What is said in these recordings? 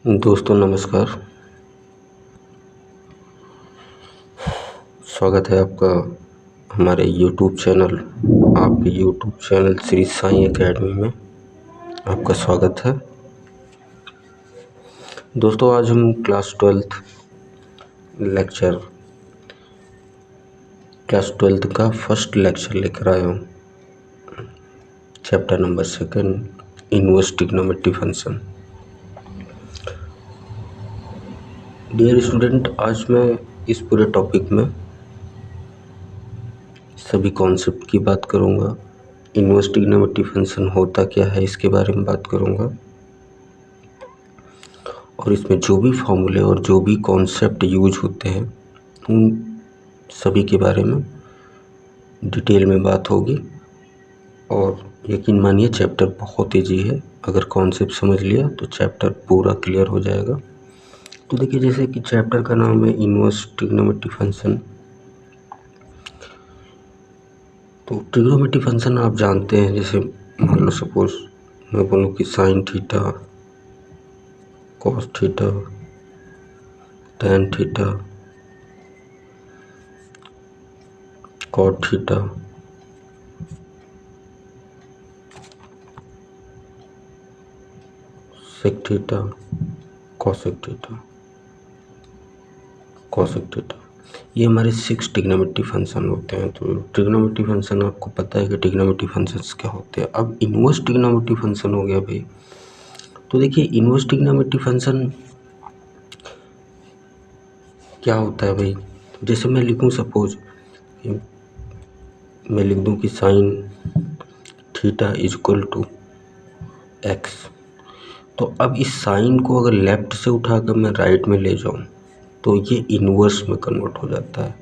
दोस्तों नमस्कार। स्वागत है आपका हमारे YouTube चैनल आपके YouTube channel Shri Sai academy में आपका स्वागत है। दोस्तों आज हम क्लास 12th का फर्स्ट लेक्चर लेकर आया हूँ। Chapter number 2 inverse trigonometry function. Dear student, आज मैं इस पूरे टॉपिक में सभी कॉन्सेप्ट की बात करूंगा। इनवर्स ट्रिग्नोमेट्री फंक्शन होता क्या है इसके बारे में बात करूंगा, और इसमें जो भी फॉर्मूले और जो भी कॉन्सेप्ट यूज होते हैं उन सभी के बारे में डिटेल में बात होगी। और यकीन मानिए चैप्टर बहुत ईजी है, अगर कॉन्सेप्ट समझ लिया तो चैप्टर पूरा क्लियर हो जाएगा। तो देखिए, जैसे कि चैप्टर का नाम है इनवर्स ट्रिग्नोमेट्री फंक्शन। तो ट्रिग्नोमेट्री फंक्शन आप जानते हैं, जैसे मान लो सपोज मैं बोलूँ कि sine theta, cos theta, tan theta, cot theta, sec theta, cosec theta, cosec theta, ये हमारे 6 ट्रिग्नोमेट्री फंक्शन होते हैं। तो ट्रिग्नोमेट्री फंक्शन आपको पता है कि ट्रिग्नोमेट्री फंक्शंस क्या होते हैं। अब इनवर्स ट्रिग्नोमेट्री फंक्शन हो गया भाई। तो देखिए, इनवर्स ट्रिग्नोमेट्री फंक्शन क्या होता है भाई। जैसे मैं लिखूं, सपोज मैं लिख दूं कि sine theta is equal to x. तो अब इस साइन को अगर लेफ्ट से उठाकर मैं राइट में ले जाऊं तो ये इन्वर्स में कन्वर्ट हो जाता है।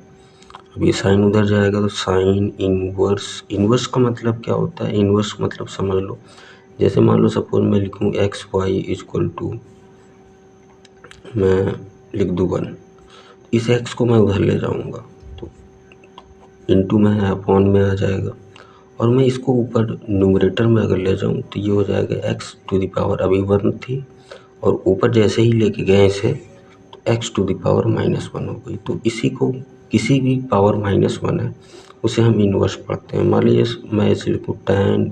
अब ये साइन उधर जाएगा तो साइन इन्वर्स। इन्वर्स का मतलब क्या होता है? इन्वर्स मतलब समझ लो, जैसे मान लो सपोज मैं लिखूं x y is equal to, मैं लिख दूँ 1। इस एक्स को मैं उधर ले जाऊंगा तो इनटू में है, अपॉन में आ जाएगा। और मैं इसको ऊपर न्यूमरेटर में अगर ले जाऊं तो ये हो जाएगा एक्स टू द पावर, अभी 1 थी और ऊपर जैसे ही लेके गए इसे तो एक्स टू द पावर -1 हो गई। तो इसी को किसी भी पावर -1 है उसे हम इन्वर्स पढ़ते हैं। मान लीजिए मैं इसे लिखूँ टैन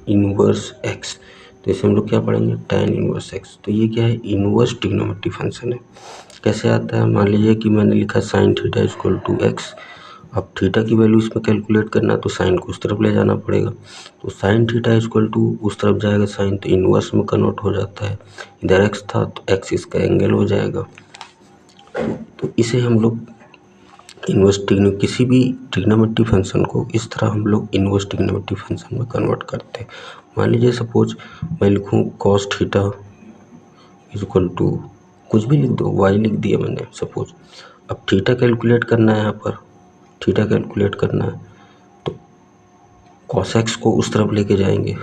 इन्वर्स एक्स, तो इसे हम लोग क्या पढ़ेंगे? Tan inverse x. तो ये क्या है? इन्वर्स ट्रिग्नोमेट्री फंक्शन है। कैसे आता है? मान लीजिए कि मैंने लिखा sine theta is equal to x. अब थीटा की वैल्यू इसमें कैलकुलेट करना है तो साइन को उस तरफ ले जाना पड़ेगा। तो sine theta is equal to उस तरफ जाएगा साइन, तो इन्वर्स में कन्वर्ट हो जाता है। इधर एक्स था तो एक्स इसका एंगल हो जाएगा। तो इसे हम लोग इन्वर्स किसी भी ट्रिग्नोमेट्री फंक्शन को इस तरह हम लोग इन्वर्स ट्रिग्नोमेट्री फंक्शन में कन्वर्ट करते हैं। मान लीजिए सपोज मैं लिखूँ cos theta is equal to, कुछ भी लिख दो, वाई लिख दिया मैंने सपोज। अब थीटा कैलकुलेट करना है, यहाँ पर थीटा कैलकुलेट करना है तो कॉस एक्स को उस तरफ लेके जाएंगे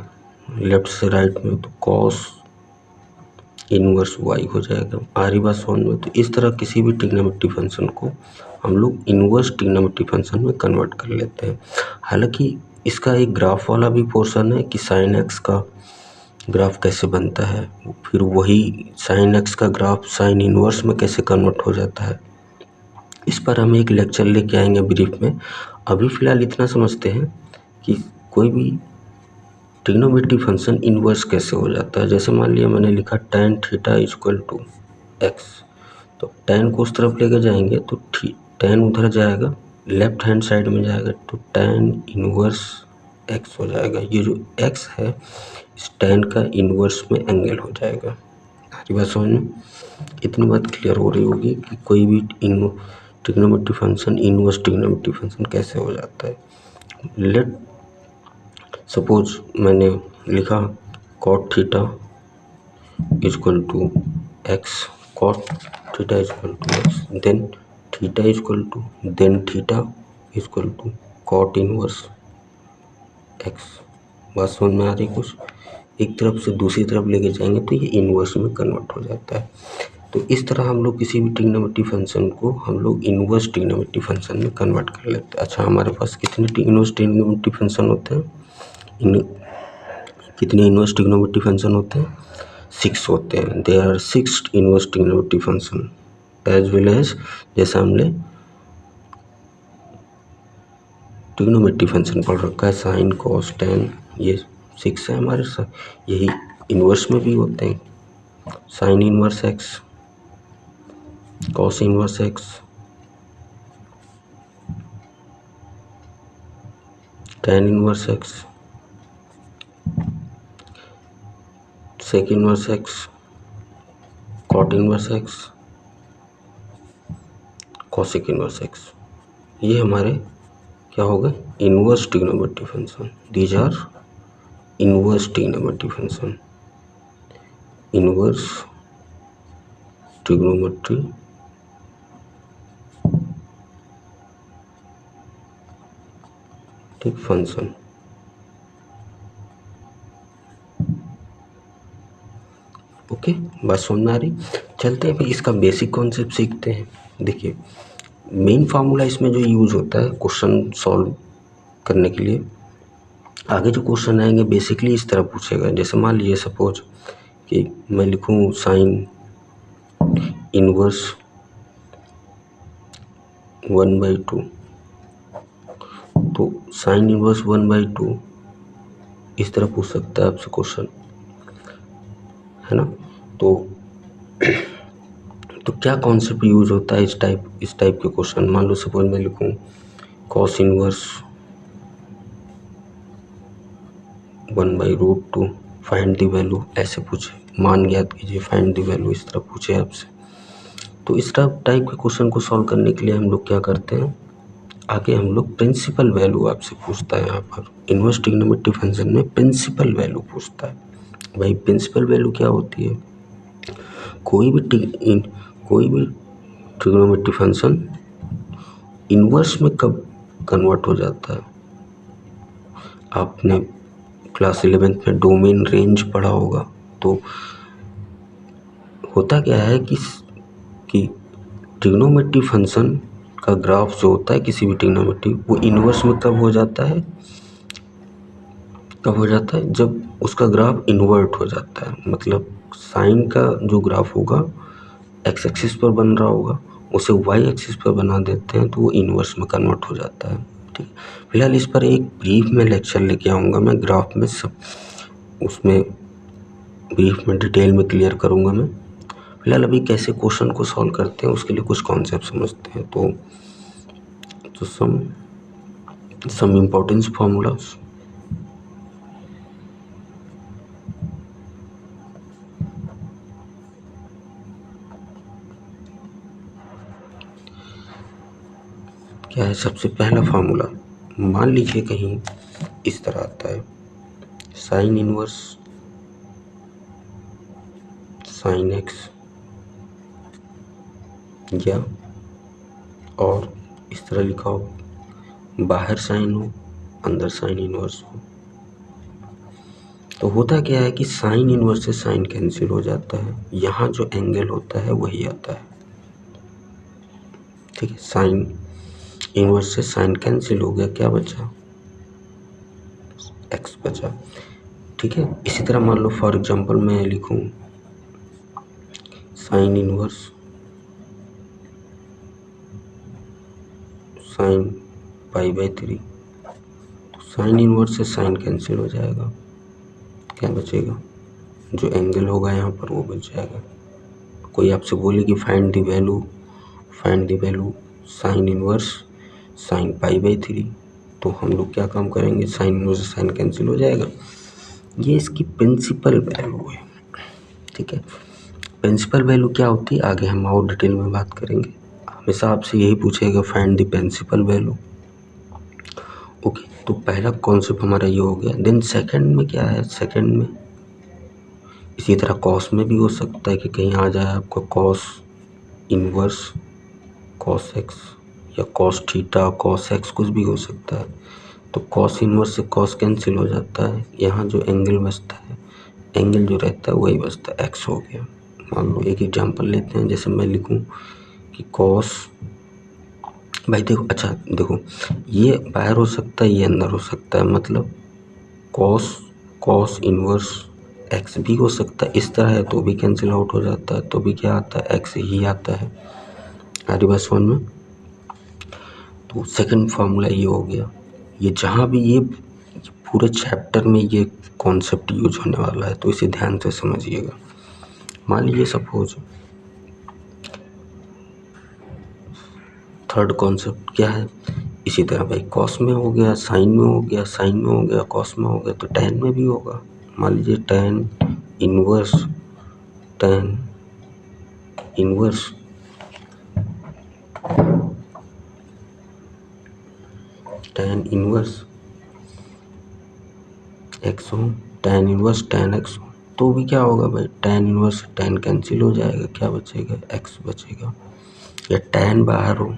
लेफ्ट से राइट में, तो कॉस इनवर्स वाई हो जाएगा। आ रही बात समझ में? तो इस तरह किसी भी ट्रिग्नोमेट्री फंक्शन को हम लोग इनवर्स ट्रिग्नोमेट्री फंक्शन में कन्वर्ट कर लेते हैं। हालांकि इसका एक ग्राफ वाला भी पोर्शन है कि साइन एक्स का ग्राफ कैसे बनता है, फिर वही साइन एक्स का ग्राफ साइन इनवर्स में कैसे कन्वर्ट हो जाता है, इस पर हम एक लेक्चर लेके आएंगे ब्रीफ में। अभी फ़िलहाल इतना समझते हैं कि कोई भी ट्रिग्नोमेट्री फंक्शन इन्वर्स कैसे हो जाता है। जैसे मान लिया मैंने लिखा tan theta is equal to x, तो टैन को उस तरफ लेके जाएंगे तो टैन उधर जाएगा, लेफ्ट हैंड साइड में जाएगा तो टैन इन्वर्स एक्स हो जाएगा। ये जो एक्स है इस टैन का इन्वर्स में एंगल हो जाएगा। हमारी बात समझ में? इतनी बात क्लियर हो रही होगी कि कोई भी trigonometry function inverse trigonometry function कैसे हो जाता है। लेट सपोज मैंने लिखा cot theta is equal to x, cot theta is equal to x, then theta is equal to, then theta is equal to cot inverse x. बात समझ में आ रही? कुछ एक तरफ से दूसरी तरफ लेके जाएंगे तो ये इनवर्स में कन्वर्ट हो जाता है। तो इस तरह हम लोग किसी भी ट्रिग्नोमेट्री फंक्शन को हम लोग इनवर्स ट्रिग्नोमेट्री फंक्शन में कन्वर्ट कर लेते हैं। अच्छा, हमारे पास कितने इनवर्स ट्रिग्नोमेट्री फंक्शन होते हैं? कितने इनवर्स ट्रिग्नोमेट्री फंक्शन होते हैं? 6 होते हैं। There are 6 inverse trigonometry function as well as, जैसा हमने ट्रिग्नोमेट्री फंक्शन पढ़ रखा है साइन कॉस टेन, ये 6 है हमारे साथ, यही इनवर्स में भी होते हैं। Sine inverse x, cos inverse x, tan inverse x, sec inverse x, cot inverse x, cosec inverse x, ये हमारे क्या हो गए inverse trigonometry function. These are inverse trigonometry function, inverse trigonometry function. Okay, बात समझ में आ रही। चलते हैं फिर इसका बेसिक कॉन्सेप्ट सीखते हैं। देखिए मेन फार्मूला इसमें जो यूज होता है क्वेश्चन सॉल्व करने के लिए, आगे जो क्वेश्चन आएंगे बेसिकली इस तरह पूछेगा। जैसे मान लीजिए सपोज कि मैं लिखूं साइन इनवर्स 1/2, तो साइन इनवर्स 1/2 इस तरह पूछ सकता है आपसे क्वेश्चन, है ना। तो क्या कॉन्सेप्ट यूज होता है इस टाइप के क्वेश्चन। मान लो सपोज मैं लिखूं cos inverse 1/√2 find the value, ऐसे पूछे मान ज्ञात कीजिए फाइंड द वैल्यू, इस तरह पूछे आपसे। तो इस टाइप के क्वेश्चन को सॉल्व करने के लिए हम लोग क्या करते हैं, आगे हम लोग प्रिंसिपल वैल्यू आपसे पूछता है। यहाँ पर इनवर्स ट्रिग्नोमेट्री फंक्शन में प्रिंसिपल वैल्यू पूछता है। भाई प्रिंसिपल वैल्यू क्या होती है, कोई भी ट्रिग्नोमेट्री फंक्शन इनवर्स में कब कन्वर्ट हो जाता है। आपने क्लास 11th में डोमेन रेंज पढ़ा होगा, तो होता क्या है कि ट्रिग्नोमेट्री फंक्शन का ग्राफ जो होता है किसी भी ट्रिग्नोमेट्री, वो इनवर्स में कब हो जाता है, जब उसका ग्राफ इन्वर्ट हो जाता है। मतलब साइन का जो ग्राफ होगा एक्स एक्सिस पर बन रहा होगा, उसे वाई एक्सिस पर बना देते हैं तो वो इनवर्स में कन्वर्ट हो जाता है। ठीक, फिलहाल इस पर एक ब्रीफ में लेक्चर लेके आऊँगा मैं, ग्राफ में सब उसमें ब्रीफ में डिटेल में क्लियर करूँगा मैं। फिलहाल अभी कैसे क्वेश्चन को सॉल्व करते हैं उसके लिए कुछ कॉन्सेप्ट समझते हैं। तो सम इम्पोर्टेंस फार्मूलाज। क्या है सबसे पहला फार्मूला, मान लीजिए कहीं इस तरह आता है साइन इनवर्स साइन एक्स, या और इस तरह लिखा हो बाहर साइन हो अंदर साइन इनवर्स हो। तो होता क्या है कि साइन इनवर्स से साइन कैंसिल हो जाता है, यहाँ जो एंगल होता है वही आता है। ठीक है, साइन इनवर्स से साइन कैंसिल हो गया, क्या बचा एक्स बचा। ठीक है, इसी तरह मान लो फॉर एग्जांपल मैं लिखूं साइन इनवर्स साइन π/3, तो साइन इनवर्स से साइन कैंसिल हो जाएगा, क्या बचेगा, जो एंगल होगा यहाँ पर वो बच जाएगा। कोई आपसे बोले कि find the value sine inverse sine π/3, तो हम लोग क्या काम करेंगे, साइन इनवर्स से साइन कैंसिल हो जाएगा। ये इसकी प्रिंसिपल वैल्यू है। ठीक है, प्रिंसिपल वैल्यू क्या होती है आगे हम और डिटेल में बात करेंगे। हमेशा आपसे यही पूछेगा find the principal value. Okay, तो पहला कॉन्सेप्ट हमारा ये हो गया। देन सेकंड में क्या है, सेकंड में इसी तरह कॉस में भी हो सकता है कि कहीं आ जाए आपको कॉस इनवर्स कॉस एक्स या कॉस थीटा कॉस एक्स, कुछ भी हो सकता है। तो कॉस इनवर्स से कॉस कैंसिल हो जाता है, यहाँ जो एंगल बचता है, एंगल जो रहता है वही बचता है, एक्स हो गया। मान लो एक एग्जांपल लेते हैं, जैसे मैं लिखूं कि कॉस, भाई देखो अच्छा देखो, ये बाहर हो सकता है ये अंदर हो सकता है, मतलब कॉस इनवर्स एक्स भी हो सकता है, इस तरह है तो भी कैंसिल आउट हो जाता है, तो भी क्या आता है, एक्स ही आता है। आरी बात समझ में। तो सेकंड फार्मूला ये हो गया। ये जहाँ भी ये पूरे चैप्टर में ये कॉन्सेप्ट यूज होने वाला है, तो इसे ध्यान से समझिएगा। मान लीजिए सपोज थर्ड कॉन्सेप्ट क्या है, इसी तरह भाई कॉस में हो गया, साइन में हो गया, साइन में हो गया, कॉस में हो गया, तो टैन में भी होगा। मान लीजिए टैन इनवर्स एक्स हो, टैन इनवर्स टैन एक्स हो, तो भी क्या होगा भाई, टैन इनवर्स टैन कैंसिल हो जाएगा, क्या बचेगा, एक्स बचेगा। या टैन बाहर हो,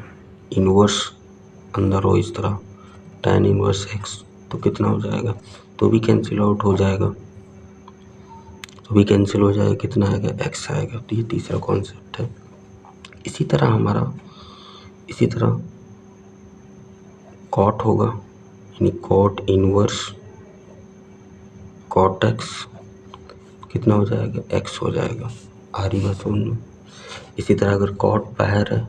इनवर्स अंदर हो, इस तरह टैन इनवर्स एक्स, तो कितना हो जाएगा, तो भी कैंसिल आउट हो जाएगा, तो भी कैंसिल हो जाएगा, कितना आएगा, एक्स आएगा। तो ये तीसरा कॉन्सेप्ट है। इसी तरह कॉट होगा, यानी कॉट इनवर्स कॉट एक्स, कितना हो जाएगा, एक्स हो जाएगा। आ रही बात समझ में। इसी तरह अगर कॉट बाहर है,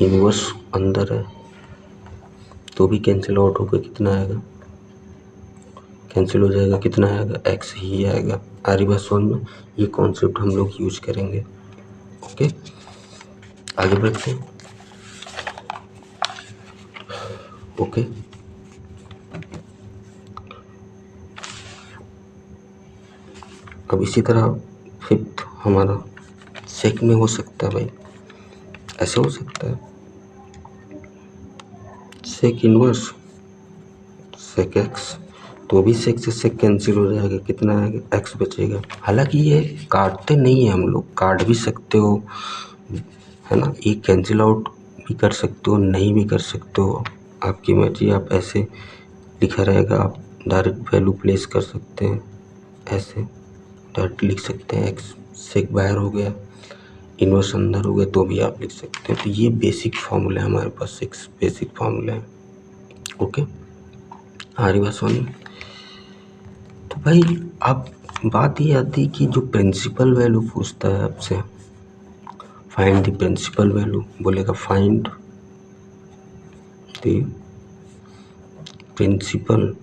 इनवर्स अंदर है, तो भी कैंसिल आउट होकर कितना आएगा, कैंसिल हो जाएगा, कितना आएगा, एक्स ही आएगा। आ रही बात समझ में। ये कॉन्सेप्ट हम लोग यूज करेंगे। ओके, आगे बढ़ते हैं। ओके, अब इसी तरह फिफ्थ हमारा सेक में हो सकता है भाई, ऐसे हो सकता है, सेक इनवर्स सेक एक्स, तो भी सेक से सेक कैंसिल हो जाएगा, कितना आएगा, एक्स बचेगा। हालांकि ये काटते नहीं है, हम लोग काट भी सकते हो, है ना, ये कैंसिल आउट भी कर सकते हो, नहीं भी कर सकते हो, आपकी मर्जी। आप ऐसे लिखा रहेगा, आप डायरेक्ट वैल्यू प्लेस कर सकते हैं, ऐसे डायरेक्ट लिख सकते हैं, एक्स सेक बाहर हो गया, इनवर्स अंदर हो गया, तो भी आप लिख सकते हैं। तो ये बेसिक फार्मूला है हमारे पास, 6 बेसिक फार्मूला है। ओके, हमारी बात सुनिए। तो भाई अब बात ये आती कि जो प्रिंसिपल वैल्यू पूछता है आपसे, फाइंड द प्रिंसिपल वैल्यू, बोलेगा फाइंड द प्रिंसिपल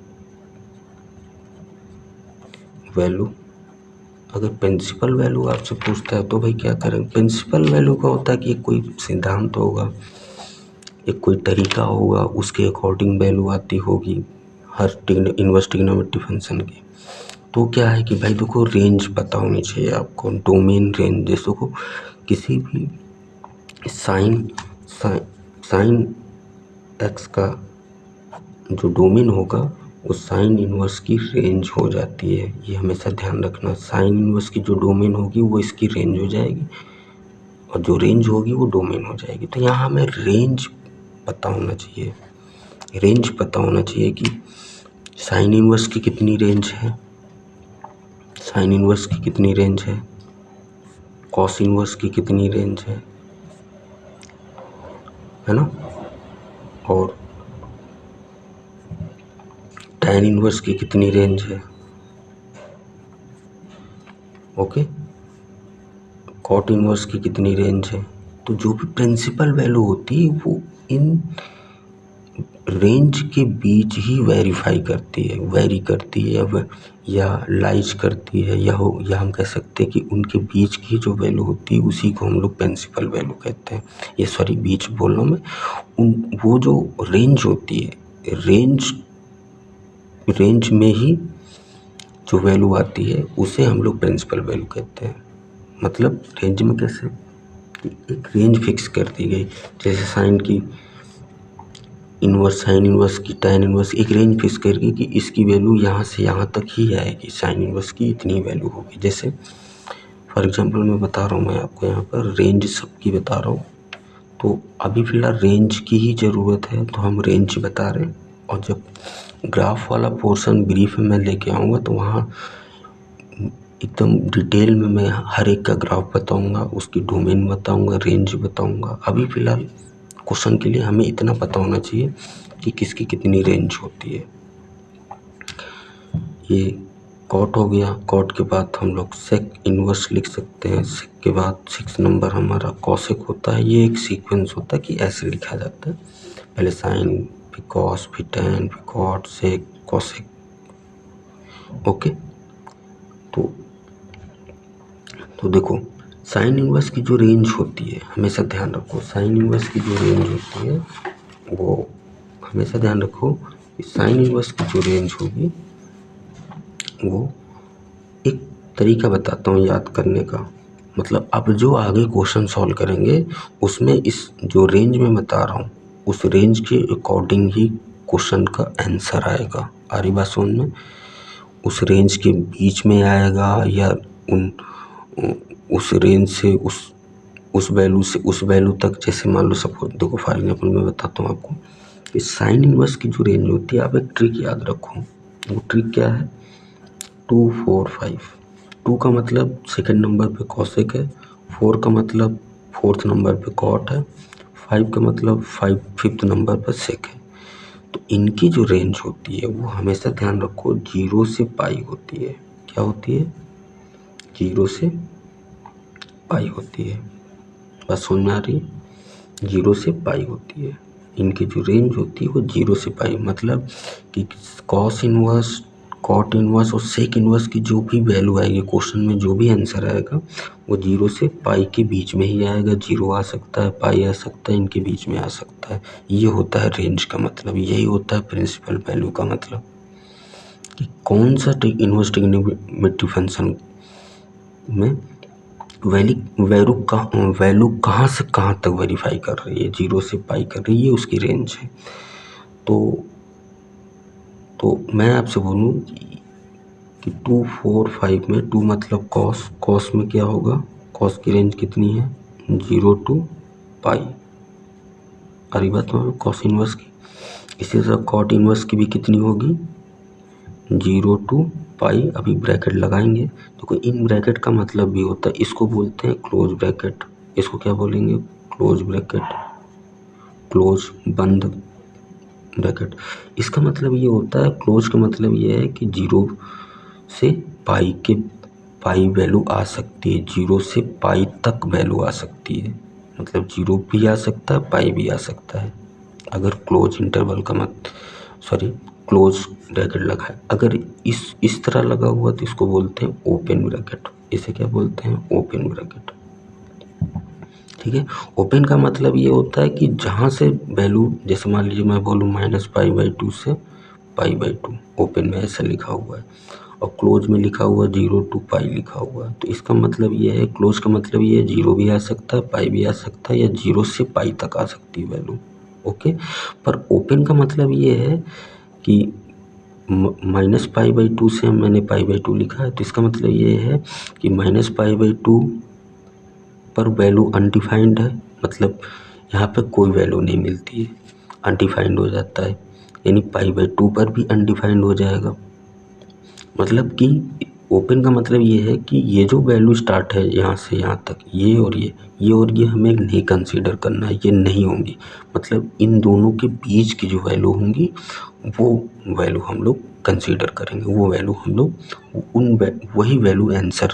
वैल्यू। अगर प्रिंसिपल वैल्यू आपसे पूछता है तो भाई क्या करें, प्रिंसिपल वैल्यू का होता है कि कोई सिद्धांत होगा, एक कोई तरीका होगा, उसके अकॉर्डिंग वैल्यू आती होगी हर इनवर्स ट्रिग्नोमेट्री फंक्शन की। तो क्या है कि भाई देखो, रेंज पता होनी चाहिए आपको, डोमेन रेंज। जैसे को किसी भी साइन एक्स का जो डोमेन होगा वो साइन इनवर्स की रेंज हो जाती है, ये हमेशा ध्यान रखना। साइन इनवर्स की जो डोमेन होगी वो इसकी रेंज हो जाएगी, और जो रेंज होगी वो डोमेन हो जाएगी। तो यहाँ हमें रेंज पता होना चाहिए, रेंज पता होना चाहिए कि साइन इनवर्स की कितनी रेंज है, साइन इनवर्स की कितनी रेंज है, कॉस इनवर्स की कितनी रेंज है ना, और टैन इनवर्स की कितनी रेंज है। ओके, कॉट इनवर्स की कितनी रेंज है। तो जो भी प्रिंसिपल वैल्यू होती है वो इन रेंज के बीच ही वेरीफाई करती है, वेरी करती है, या लाइज करती है, या हम कह सकते हैं कि उनके बीच की जो वैल्यू होती है उसी को हम लोग प्रिंसिपल वैल्यू कहते हैं। ये सॉरी, बीच बोल रहा हूँ मैं। वो जो रेंज होती है, रेंज में ही जो वैल्यू आती है उसे हम लोग प्रिंसिपल वैल्यू कहते हैं। मतलब रेंज में कैसे, एक रेंज फिक्स कर दी गई, जैसे साइन की इनवर्स, साइन इनवर्स की, टैन इनवर्स, एक रेंज फिक्स करके कि इसकी वैल्यू यहाँ से यहाँ तक ही आएगी, साइन इनवर्स की इतनी वैल्यू होगी। जैसे फॉर एग्जांपल मैं बता रहा हूँ, मैं आपको यहाँ पर रेंज सबकी बता रहा हूँ, तो अभी फ़िलहाल रेंज की ही ज़रूरत है, तो हम रेंज बता रहे हैं। और जब ग्राफ वाला पोर्शन ब्रीफ में मैं लेके आऊँगा तो वहाँ एकदम डिटेल में मैं हर एक का ग्राफ बताऊँगा, उसकी डोमेन बताऊँगा, रेंज बताऊँगा। अभी फ़िलहाल क्वेश्चन के लिए हमें इतना पता होना चाहिए कि किसकी कितनी रेंज होती है। ये कॉट हो गया, कॉट के बाद हम लोग सेक इन्वर्स लिख सकते हैं, सेक के बाद 6 नंबर हमारा कॉसेक होता है। ये एक सीक्वेंस होता है कि ऐसे लिखा जाता है, पहले साइन, फिर कॉस, फिर टैन, फिर कॉट, सेक, कॉसेक। ओके, तो देखो साइन इन्वर्स की जो रेंज होती है, हमेशा ध्यान रखो, साइन इन्वर्स की जो रेंज होती है वो हमेशा ध्यान रखो कि साइन इन्वर्स की जो रेंज होगी वो एक तरीका बताता हूँ याद करने का। मतलब अब जो आगे क्वेश्चन सॉल्व करेंगे उसमें इस जो रेंज में बता रहा हूँ उस रेंज के अकॉर्डिंग ही क्वेश्चन का आंसर आएगा। आ रही बात समझ में? उस रेंज के बीच में आएगा या उस रेंज से उस वैल्यू से उस वैल्यू तक। जैसे मान लो सपोज देखो फॉर एग्जाम्पल मैं बताता हूँ आपको कि साइन इन्वर्स की जो रेंज होती है, आप एक ट्रिक याद रखो। वो ट्रिक क्या है? 2 4 5। 2 का मतलब सेकंड नंबर पे कॉसेक है, 4 का मतलब फोर्थ नंबर पे कॉट है, 5 का मतलब फिफ्थ नंबर पर सेक है। तो इनकी जो रेंज होती है वो हमेशा ध्यान रखो 0 से पाई होती है। क्या होती है? 0 से पाई होती है। बस समझ में आ रही है? 0 से पाई होती है। इनकी जो रेंज होती है वो 0 से पाई, मतलब कि कॉस इनवर्स, कॉट इनवर्स और सेक इनवर्स की जो भी वैल्यू आएगी क्वेश्चन में, जो भी आंसर आएगा वो 0 से पाई के बीच में ही आएगा। 0 आ सकता है, पाई आ सकता है, इनके बीच में आ सकता है। ये होता है रेंज का मतलब, यही होता है प्रिंसिपल वैल्यू का मतलब कि कौन सा इनवर्स ट्रिग्नोमेट्री फंक्शन में वैल्यू कहाँ से कहाँ तक वेरीफाई कर रही है, 0 से पाई कर रही है, उसकी रेंज है। तो मैं आपसे बोलूँ कि 2 4 5 में 2 मतलब कॉस, कॉस में क्या होगा? कॉस की रेंज कितनी है? 0 to पाई। अरे बात में कॉस इनवर्स की। इसी तरह कॉट इनवर्स की भी कितनी होगी? 0 to पाई। अभी ब्रैकेट लगाएंगे तो इन ब्रैकेट का मतलब भी होता है, इसको बोलते हैं क्लोज ब्रैकेट। इसको क्या बोलेंगे? क्लोज ब्रैकेट, क्लोज बंद ब्रैकेट। इसका मतलब ये होता है, क्लोज का मतलब ये है कि 0 से पाई वैल्यू आ सकती है, 0 से पाई तक वैल्यू आ सकती है। मतलब 0 भी आ सकता है, पाई भी आ सकता है, अगर क्लोज इंटरवल का क्लोज ब्रैकेट लगा है। अगर इस तरह लगा हुआ तो इसको बोलते हैं ओपन ब्रैकेट। इसे क्या बोलते हैं? Open bracket. ठीक है, ओपन का मतलब ये होता है कि जहाँ से वैल्यू, जैसे मान लीजिए मैं बोलूँ -π/2 से π/2, ओपन में ऐसा लिखा हुआ है, और क्लोज में लिखा हुआ 0 to पाई लिखा हुआ है। तो इसका मतलब ये है, क्लोज का मतलब ये है 0 भी आ सकता है, पाई भी आ सकता है, या 0 से पाई तक आ सकती है वैल्यू। ओके, पर ओपन का मतलब ये है कि -π/2 से मैंने π/2 लिखा है, तो इसका मतलब ये है कि -π/2 पर वैल्यू अनडिफाइंड है, मतलब यहाँ पे कोई वैल्यू नहीं मिलती है, अनडिफाइंड हो जाता है। यानी π/2 पर भी अनडिफाइंड हो जाएगा। मतलब कि ओपन का मतलब ये है कि ये जो वैल्यू स्टार्ट है यहाँ से यहाँ तक, ये और ये हमें नहीं कंसीडर करना है, ये नहीं होंगी। मतलब इन दोनों के बीच की जो वैल्यू होंगी वो वैल्यू हम लोग कंसीडर करेंगे, वो वैल्यू हम लोग वही वैल्यू आंसर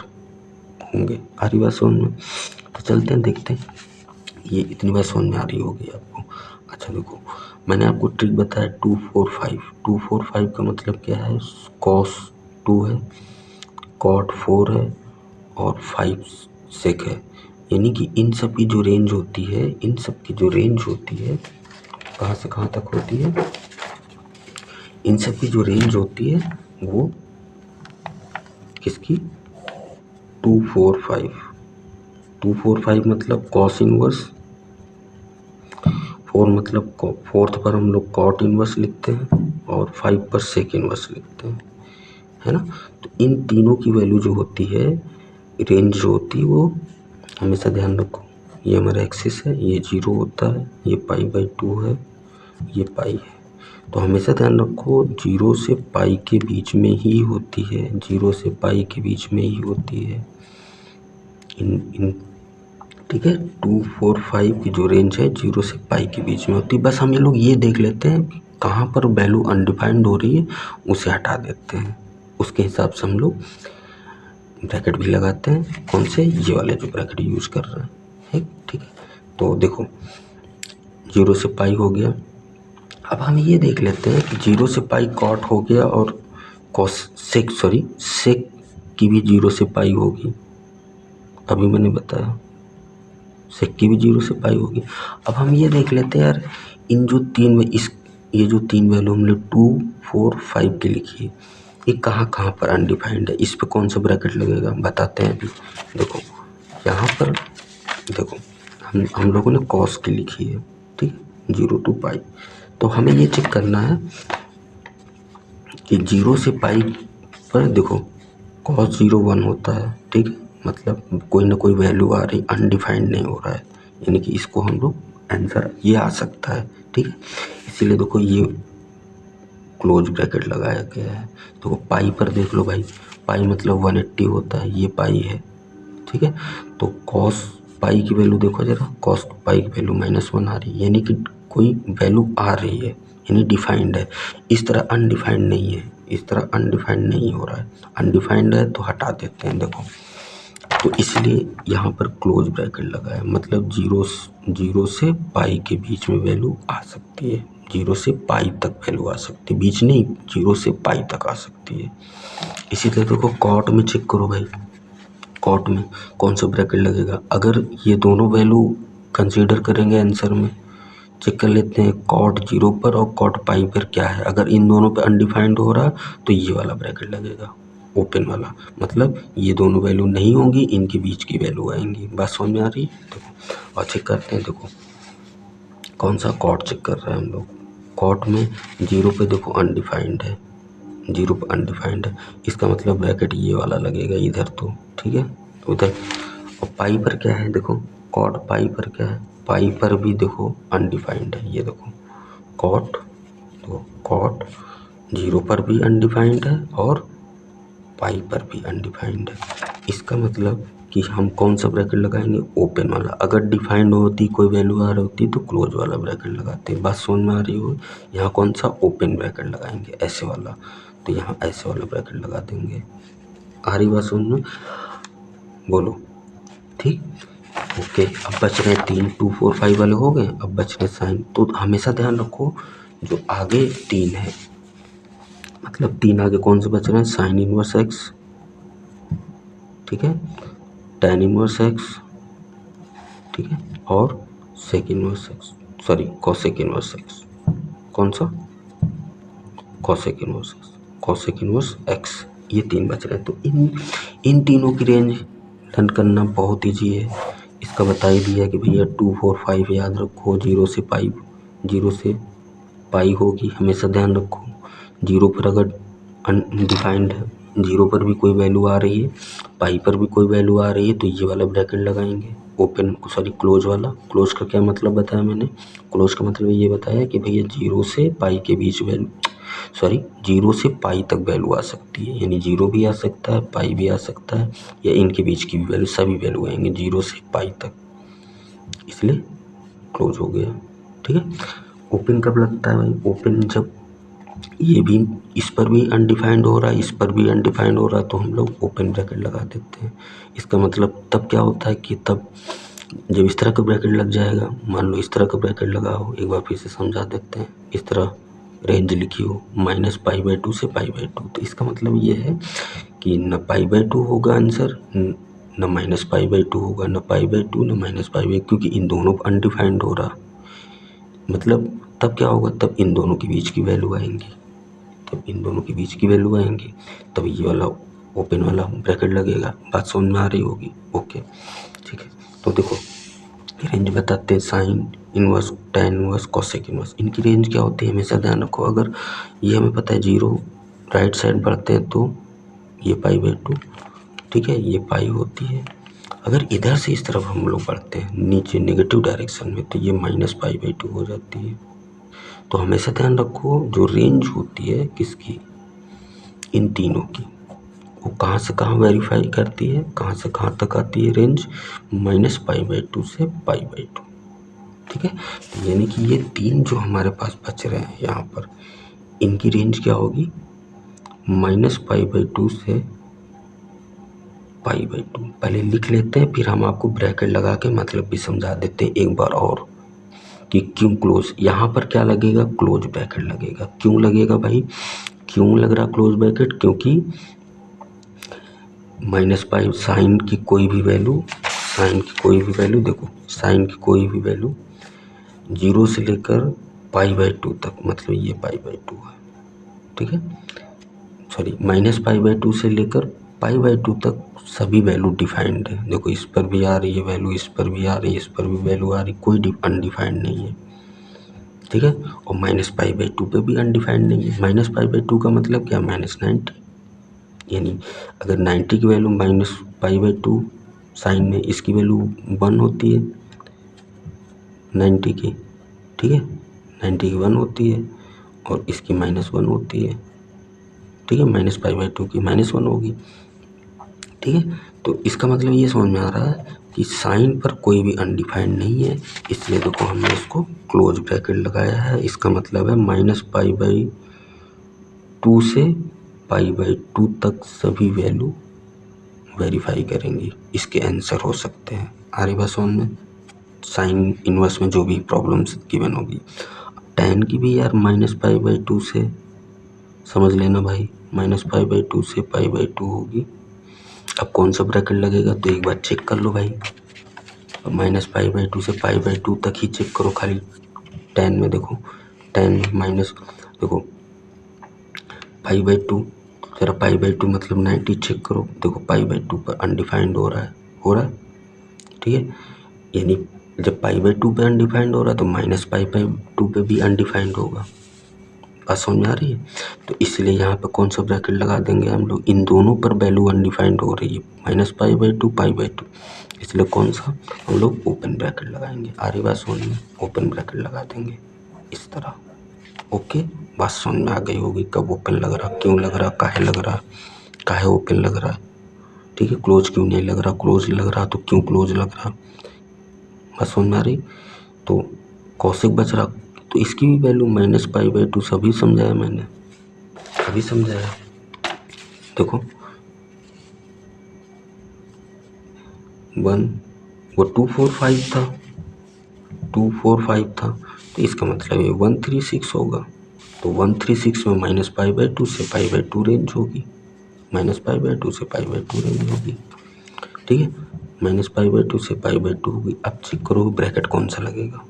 होंगे। आ रही बात समझ में? तो चलते हैं देखते हैं, ये इतनी बात समझ में आ रही होगी आपको। अच्छा देखो, मैंने आपको ट्रिक बताया 2 4 5। 2 4 5 का मतलब क्या है? कॉस 2 है, कॉट 4 है और 5 सेक है। यानी कि इन सब की जो रेंज होती है, इन सब की जो रेंज होती है कहाँ से कहाँ तक होती है? इन सब की जो रेंज होती है वो किसकी? 2 4 5। 2 4 5 मतलब कॉस इनवर्स, 4 मतलब फोर्थ पर हम लोग कॉट इनवर्स लिखते हैं, और 5 पर सेक इनवर्स लिखते हैं, है ना। तो इन तीनों की वैल्यू जो होती है, रेंज जो होती है, वो हमेशा ध्यान रखो। ये हमारा एक्सिस है, ये 0 होता है, ये π/2 है, ये पाई है। तो हमेशा ध्यान रखो 0 से पाई के बीच में ही होती है, 0 से पाई के बीच में ही होती है इन ठीक है। 2 4 5 की जो रेंज है 0 से पाई के बीच में होती है। बस हम ये लोग ये देख लेते हैं कि कहाँ पर वैल्यू अनडिफाइंड हो रही है, उसे हटा देते हैं। उसके हिसाब से हम लोग ब्रैकेट भी लगाते हैं। कौन से? ये वाले जो ब्रैकेट यूज़ कर रहे हैं, ठीक है। तो देखो 0 से पाई हो गया। अब हम ये देख लेते हैं कि 0 से पाई कॉट हो गया और सेक की भी 0 से पाई होगी। अभी मैंने बताया सेक की भी 0 से पाई होगी। अब हम ये देख लेते हैं यार, इन जो ये जो 3 वैल्यू हमने 2, 4, 5 की लिखी है, ये कहाँ कहाँ पर अनडिफाइंड है, इस पे कौन सा ब्रैकेट लगेगा बताते हैं अभी। देखो यहाँ पर देखो हम लोगों ने कॉस की लिखी है, ठीक है, 0 to पाई। तो हमें ये चेक करना है कि 0 से पाई पर देखो कॉस 0 1 होता है, ठीक है, मतलब कोई ना कोई वैल्यू आ रही, अनडिफाइंड नहीं हो रहा है, यानी कि इसको हम लोग आंसर ये आ सकता है, ठीक है। इसीलिए देखो ये क्लोज ब्रैकेट लगाया गया है। तो पाई पर देख लो भाई, पाई मतलब 180 होता है, ये पाई है, ठीक है। तो कॉस पाई की वैल्यू देखो जरा, कॉस पाई की वैल्यू -1 आ रही है, यानी कि कोई वैल्यू आ रही है, यानी डिफाइंड है। इस तरह अनडिफाइंड नहीं है, इस तरह अनडिफाइंड नहीं हो रहा है। अनडिफाइंड है तो हटा देते हैं, देखो। तो इसलिए यहाँ पर क्लोज ब्रैकेट लगा है, मतलब 0 से पाई के बीच में वैल्यू आ सकती है, 0 से पाई तक वैल्यू आ सकती है, बीच नहीं, 0 से पाई तक आ सकती है। इसी तरह देखो कॉट में चेक करो भाई, कॉट में कौन सा ब्रैकेट लगेगा। अगर ये दोनों वैल्यू कंसीडर करेंगे आंसर में, चेक कर लेते हैं कॉट 0 पर और कॉट पाई पर क्या है। अगर इन दोनों पे अनडिफाइंड हो रहा तो ये वाला ब्रैकेट लगेगा, ओपन वाला, मतलब ये दोनों वैल्यू नहीं होंगी, इनके बीच की वैल्यू आएंगी। बात समझ में आ रही है? देखो और चेक करते हैं, देखो कौन सा कॉट चेक कर रहे हैं हम लोग। कॉट में 0 पे देखो अनडिफाइंड है, 0 पे अनडिफाइंड है, इसका मतलब ब्रैकेट ये वाला लगेगा इधर, तो ठीक है उधर। और पाई पर क्या है, देखो कॉट पाई पर क्या है, पाई पर भी देखो अनडिफाइंड है, ये देखो कॉट, तो कॉट 0 पर भी अनडिफाइंड है और पाई पर भी अनडिफाइंड है। इसका मतलब कि हम कौन सा ब्रैकेट लगाएंगे, ओपन वाला। अगर डिफाइंड होती, कोई वैल्यू आ रही होती तो क्लोज वाला ब्रैकेट लगाते। बात समझ में आ रही हो? यहाँ कौन सा ओपन ब्रैकेट लगाएंगे, ऐसे वाला, तो यहाँ ऐसे वाला ब्रैकेट लगा देंगे। आ रही बात समझ में? बोलो ठीक, ओके। अब बच रहे 3, 2, 4, 5 वाले हो गए। अब बच रहे साइन, तो हमेशा ध्यान रखो जो आगे 3 है, मतलब 3 आगे कौन से बच रहे हैं, साइन इनवर्स एक्स, ठीक है, tan इनवर्स एक्स, ठीक है, और sec inverse x, sorry cosec inverse x. कौन सा? Cosec inverse x, cosec inverse x. ये 3 बच रहे हैं। तो इन तीनों की रेंज लर्न करना बहुत ईजी है। इसका बता ही दिया कि भैया 2, 4, 5 याद रखो, 0 से पाई, 0 से पाई होगी, हमेशा ध्यान रखो। 0 पर अगर अनडिफाइंड है, 0 पर भी कोई वैल्यू आ रही है, पाई पर भी कोई वैल्यू आ रही है, तो ये वाला ब्रैकेट लगाएंगे, ओपन सॉरी क्लोज वाला। क्लोज का क्या मतलब बताया मैंने? क्लोज का मतलब ये बताया कि भैया 0 से पाई के बीच वैल्यू, सॉरी 0 से पाई तक वैल्यू आ सकती है, यानी 0 भी आ सकता है, पाई भी आ सकता है, या इनके बीच की भी वैल्यू, सभी वैल्यू आएंगे 0 से पाई तक, इसलिए क्लोज हो गया, ठीक है। ओपन कब लगता है भाई? ओपन जब ये भी, इस पर भी अनडिफाइंड हो रहा है, इस पर भी अनडिफाइंड हो रहा है, तो हम लोग ओपन ब्रैकेट लगा देते हैं। इसका मतलब तब क्या होता है कि तब जब इस तरह का ब्रैकेट लग जाएगा, मान लो इस तरह का ब्रैकेट लगा हो, एक बार फिर से समझा देते हैं। इस तरह रेंज लिखी हो -π/2 से π/2, तो इसका मतलब ये है कि न π/2 होगा आंसर, न -π/2 होगा, न π/2 न -π/2, क्योंकि इन दोनों अनडिफाइंड हो रहा। मतलब तब क्या होगा, तब इन दोनों के बीच की वैल्यू आएंगी, तब इन दोनों के बीच की वैल्यू आएंगी, तब ये वाला ओपन वाला ब्रैकेट लगेगा। बात समझ में आ रही होगी? ओके ठीक है। तो देखो रेंज बताते हैं, sine inverse, tan inverse, cosec inverse, इनकी रेंज क्या होती है हमेशा ध्यान रखो। अगर ये हमें पता है 0 राइट साइड बढ़ते हैं तो ये π/2, ठीक है, ये पाई होती है। अगर इधर से इस तरफ हम लोग बढ़ते हैं नीचे नेगेटिव डायरेक्शन में, तो ये -π/2 हो जाती है। तो हमेशा ध्यान रखो जो रेंज होती है किसकी, इन तीनों की, वो कहाँ से कहाँ वेरीफाई करती है, कहाँ से कहाँ तक आती है रेंज, -π/2 से π/2, ठीक है। तो यानी कि ये 3 जो हमारे पास बच रहे हैं यहाँ पर, इनकी रेंज क्या होगी, -π/2 से π/2 पहले लिख लेते हैं, फिर हम आपको ब्रैकेट लगा के मतलब भी समझा देते हैं एक बार और कि क्यों क्लोज। यहाँ पर क्या लगेगा, क्लोज ब्रैकेट लगेगा। क्यों लगेगा भाई, क्यों लग रहा क्लोज ब्रैकेट, क्योंकि -π साइन की कोई भी वैल्यू, देखो साइन की कोई भी वैल्यू 0 से लेकर π/2 तक, मतलब ये π/2 है, ठीक है, सॉरी -π/2 से लेकर π/2 तक सभी वैल्यू डिफाइंड है। देखो इस पर भी आ रही है वैल्यू, इस पर भी आ रही है, इस पर भी वैल्यू आ रही, कोई अनडिफाइंड नहीं है, ठीक है। और -π/2 पे भी अनडिफाइंड नहीं है। -π/2 का मतलब क्या, -90, यानी अगर 90 की वैल्यू -π/2 साइन में, इसकी वैल्यू 1 होती है 90 की, ठीक है, 90 की 1 होती है और इसकी -1 होती है, ठीक है, -π/2 की -1 होगी, ठीक है। तो इसका मतलब ये समझ में आ रहा है कि साइन पर कोई भी अनडिफाइंड नहीं है, इसलिए देखो हमने इसको क्लोज ब्रैकेट लगाया है। इसका मतलब है -π/2 से π/2 तक सभी वैल्यू वेरीफाई करेंगी, इसके आंसर हो सकते हैं। आरी बात समझ में, साइन इनवर्स में जो भी प्रॉब्लम्स गिवन होगी। tan की भी यार -π/2 से समझ लेना भाई, -π/2 से π/2 होगी। अब कौन सा ब्रैकेट लगेगा तो एक बार चेक कर लो भाई, -π/2 से π/2 तक ही चेक करो खाली। tan में देखो, tan माइनस, देखो π/2, जरा π/2 मतलब 90 चेक करो, देखो π/2 पर अनडिफाइंड हो रहा है, ठीक है, यानी जब π/2 पे अनडिफाइंड हो रहा है तो -π/2 पे भी अनडिफाइंड होगा। बात समझ में आ रही है। तो इसलिए यहाँ पे कौन सा ब्रैकेट लगा देंगे हम लोग, इन दोनों पर वैल्यू अनडिफाइंड हो रही है, -π/2 π/2, इसलिए कौन सा हम लोग ओपन ब्रैकेट लगाएंगे। आरी बात समझ में, ओपन ब्रैकेट लगा देंगे इस तरह। ओके, बात समझ में आ गई होगी, कब ओपन लग रहा, क्यों लग रहा, काहे लग रहा, काहे ओपन लग रहा, ठीक है, क्लोज क्यों नहीं लग रहा, क्लोज लग रहा तो क्यों क्लोज लग रहा, बात समझ में आ रही। तो कौशिक बच रहा, तो इसकी भी वैल्यू -π/2 सभी समझाया मैंने, अभी समझाया। देखो 1 वो 245 था, 245 था, तो इसका मतलब ये 136 होगा। तो 136 में -π/2 से π/2 रेंज होगी, -π/2 से π/2 रेंज होगी, ठीक है, -π/2 से π/2 होगी। अब चेक करो ब्रैकेट कौन सा लगेगा,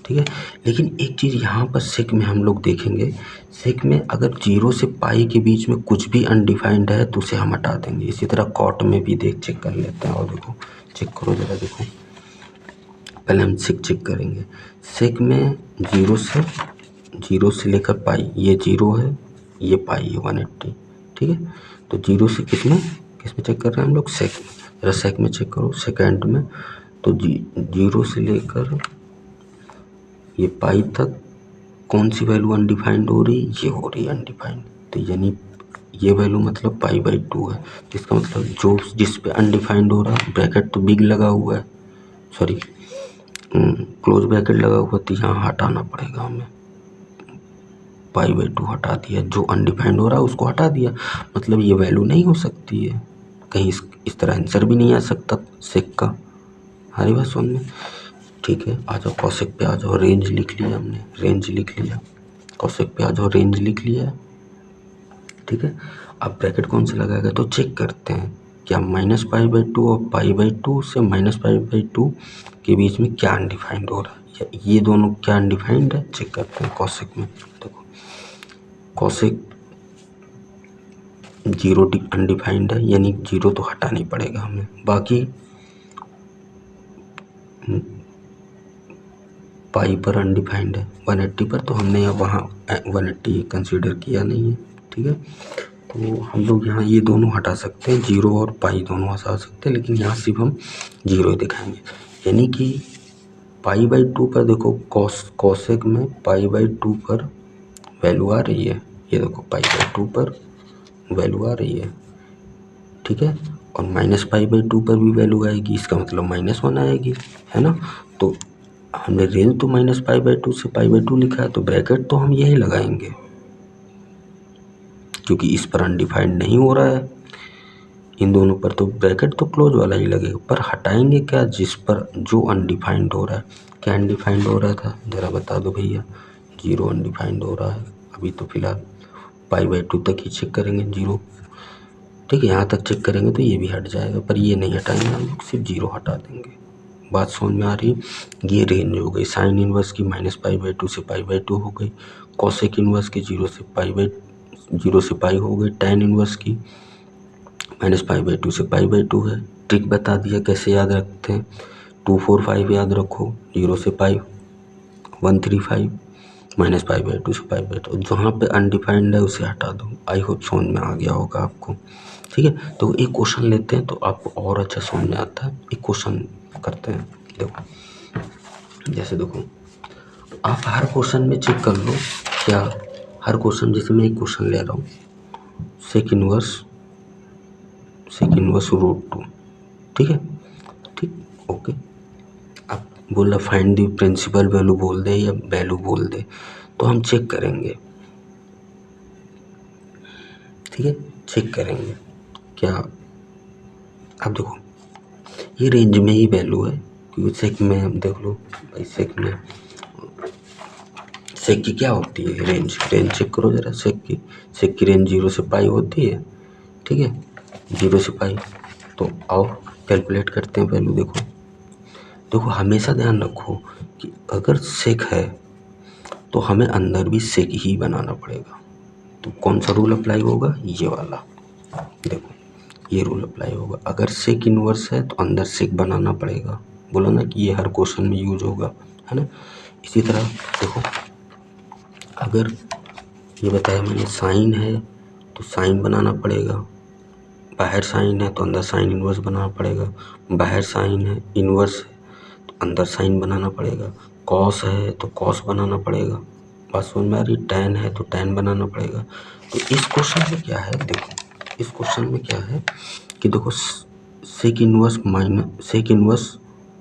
ठीक है। लेकिन एक चीज़ यहाँ पर सेक में हम लोग देखेंगे, सेक में अगर 0 से पाई के बीच में कुछ भी अनडिफाइंड है तो उसे हम हटा देंगे। इसी तरह कॉट में भी चेक कर लेते हैं, और देखो चेक करो जरा, देखो पहले हम सेक चेक करेंगे। सेक में 0 से लेकर पाई, ये 0 है, ये पाई है 180, ठीक है। तो 0 से किस में चेक कर रहे हैं हम लोग, सेक में। जरा सेक में चेक करो, सेकेंड में, तो 0 से लेकर ये पाई तक कौन सी वैल्यू अनडिफाइंड हो रही, ये हो रही है अनडिफाइंड, तो यानी ये वैल्यू मतलब π/2 है। जिसका मतलब जो जिस पे अनडिफाइंड हो रहा, ब्रैकेट तो बिग लगा हुआ है, सॉरी क्लोज ब्रैकेट लगा हुआ, तो यहाँ हटाना पड़ेगा हमें, π/2 हटा दिया, जो अनडिफाइंड हो रहा है उसको हटा दिया, मतलब ये वैल्यू नहीं हो सकती है कहीं, इस तरह आंसर भी नहीं आ सकता सेक का। हमारी बात सुन में, ठीक है। आ जाओ कौशिक पे, आ जाओ, रेंज लिख लिया हमने, रेंज लिख लिया, कौशिक पे आ जाओ, रेंज लिख लिया, ठीक है। अब ब्रैकेट कौन सा लगाएगा तो चेक करते हैं, क्या -π/2 और π/2 से -π/2 के बीच में क्या अनडिफाइंड हो रहा है, या ये दोनों क्या अनडिफाइंड है, चेक करते हैं कौशिक में। देखो कौशिक 0 अनडिफाइंड है, यानी 0 तो हटानी पड़ेगा हमें, बाकी पाई पर अनडिफाइंड है 180 पर, तो हमने यहाँ वहाँ 180 कंसीडर किया नहीं है, ठीक है। तो हम लोग यहाँ ये दोनों हटा सकते हैं, 0 और पाई दोनों हटा सकते हैं, लेकिन यहाँ सिर्फ हम 0 ही दिखाएंगे, यानी कि π/2 पर देखो कौशिक में π/2 पर वैल्यू आ रही है, ये देखो π/2 पर वैल्यू आ रही है, ठीक है, और -π/2 पर भी वैल्यू आएगी, इसका मतलब -1 आएगी, है ना। तो हमने रेंज तो -π/2 से π/2 लिखा है, तो ब्रैकेट तो हम यही लगाएंगे, क्योंकि इस पर अनडिफाइंड नहीं हो रहा है, इन दोनों पर तो ब्रैकेट तो क्लोज वाला ही लगेगा, पर हटाएंगे क्या, जिस पर जो अनडिफाइंड हो रहा है। क्या अनडिफाइंड हो रहा था ज़रा बता दो भैया, 0 अनडिफाइंड हो रहा है अभी तो फ़िलहाल। π/2 तक ही चेक करेंगे 0, ठीक है, यहाँ तक चेक करेंगे तो ये भी हट जाएगा, पर ये नहीं हटाएंगे हम लोग, सिर्फ 0 हटा देंगे। बात समझ में आ रही है। ये रेंज हो गई साइन इनवर्स की -π/2 से π/2 हो गई, कॉसेक इनवर्स की 0 से π हो गई, tan इनवर्स की -π/2 से π/2 है। ट्रिक बता दिया कैसे याद रखते हैं, 2 4 5 याद रखो, 0 से π 1 3 5 -π/2 से π/2, जहाँ पे अनडिफाइंड है उसे हटा दो। आई होप समझ में आ गया होगा आपको, ठीक है। तो एक क्वेश्चन लेते हैं तो आपको और अच्छा समझ में आता है। एक क्वेश्चन करते हैं, देखो जैसे देखो आप हर क्वेश्चन में चेक कर लो, क्या हर क्वेश्चन, जैसे मैं एक क्वेश्चन ले रहा हूँ, सेक इनवर्स √2, ठीक है, ठीक, ओके। अब बोला फाइंड द प्रिंसिपल वैल्यू बोल दे या वैल्यू बोल दे, तो हम चेक करेंगे, ठीक है, चेक करेंगे क्या। अब देखो ये रेंज में ही वैल्यू है, क्योंकि सेक में हम देख लो भाई, सेक की क्या होती है, रेंज चेक करो जरा, सेक की रेंज 0 से π होती है, ठीक है, 0 से π। तो आओ कैलकुलेट करते हैं वैल्यू। देखो हमेशा ध्यान रखो कि अगर सेक है तो हमें अंदर भी सेक ही बनाना पड़ेगा। तो कौन सा रूल अप्लाई होगा, ये वाला, देखो ये रूल अप्लाई होगा। अगर सेक इनवर्स है तो अंदर सेक बनाना पड़ेगा, बोला ना कि ये हर क्वेश्चन में यूज होगा, है ना। इसी तरह देखो, अगर ये बताया मैंने साइन है तो साइन बनाना पड़ेगा, बाहर साइन है तो अंदर साइन इनवर्स बनाना पड़ेगा, बाहर साइन है इनवर्स है तो अंदर साइन बनाना पड़ेगा, कॉस है तो कॉस बनाना पड़ेगा, बात समझ में आ रही, टैन है तो टैन बनाना पड़ेगा। तो इस क्वेश्चन में क्या है, देखो इस क्वेश्चन में क्या है कि देखो सेक इनवर्स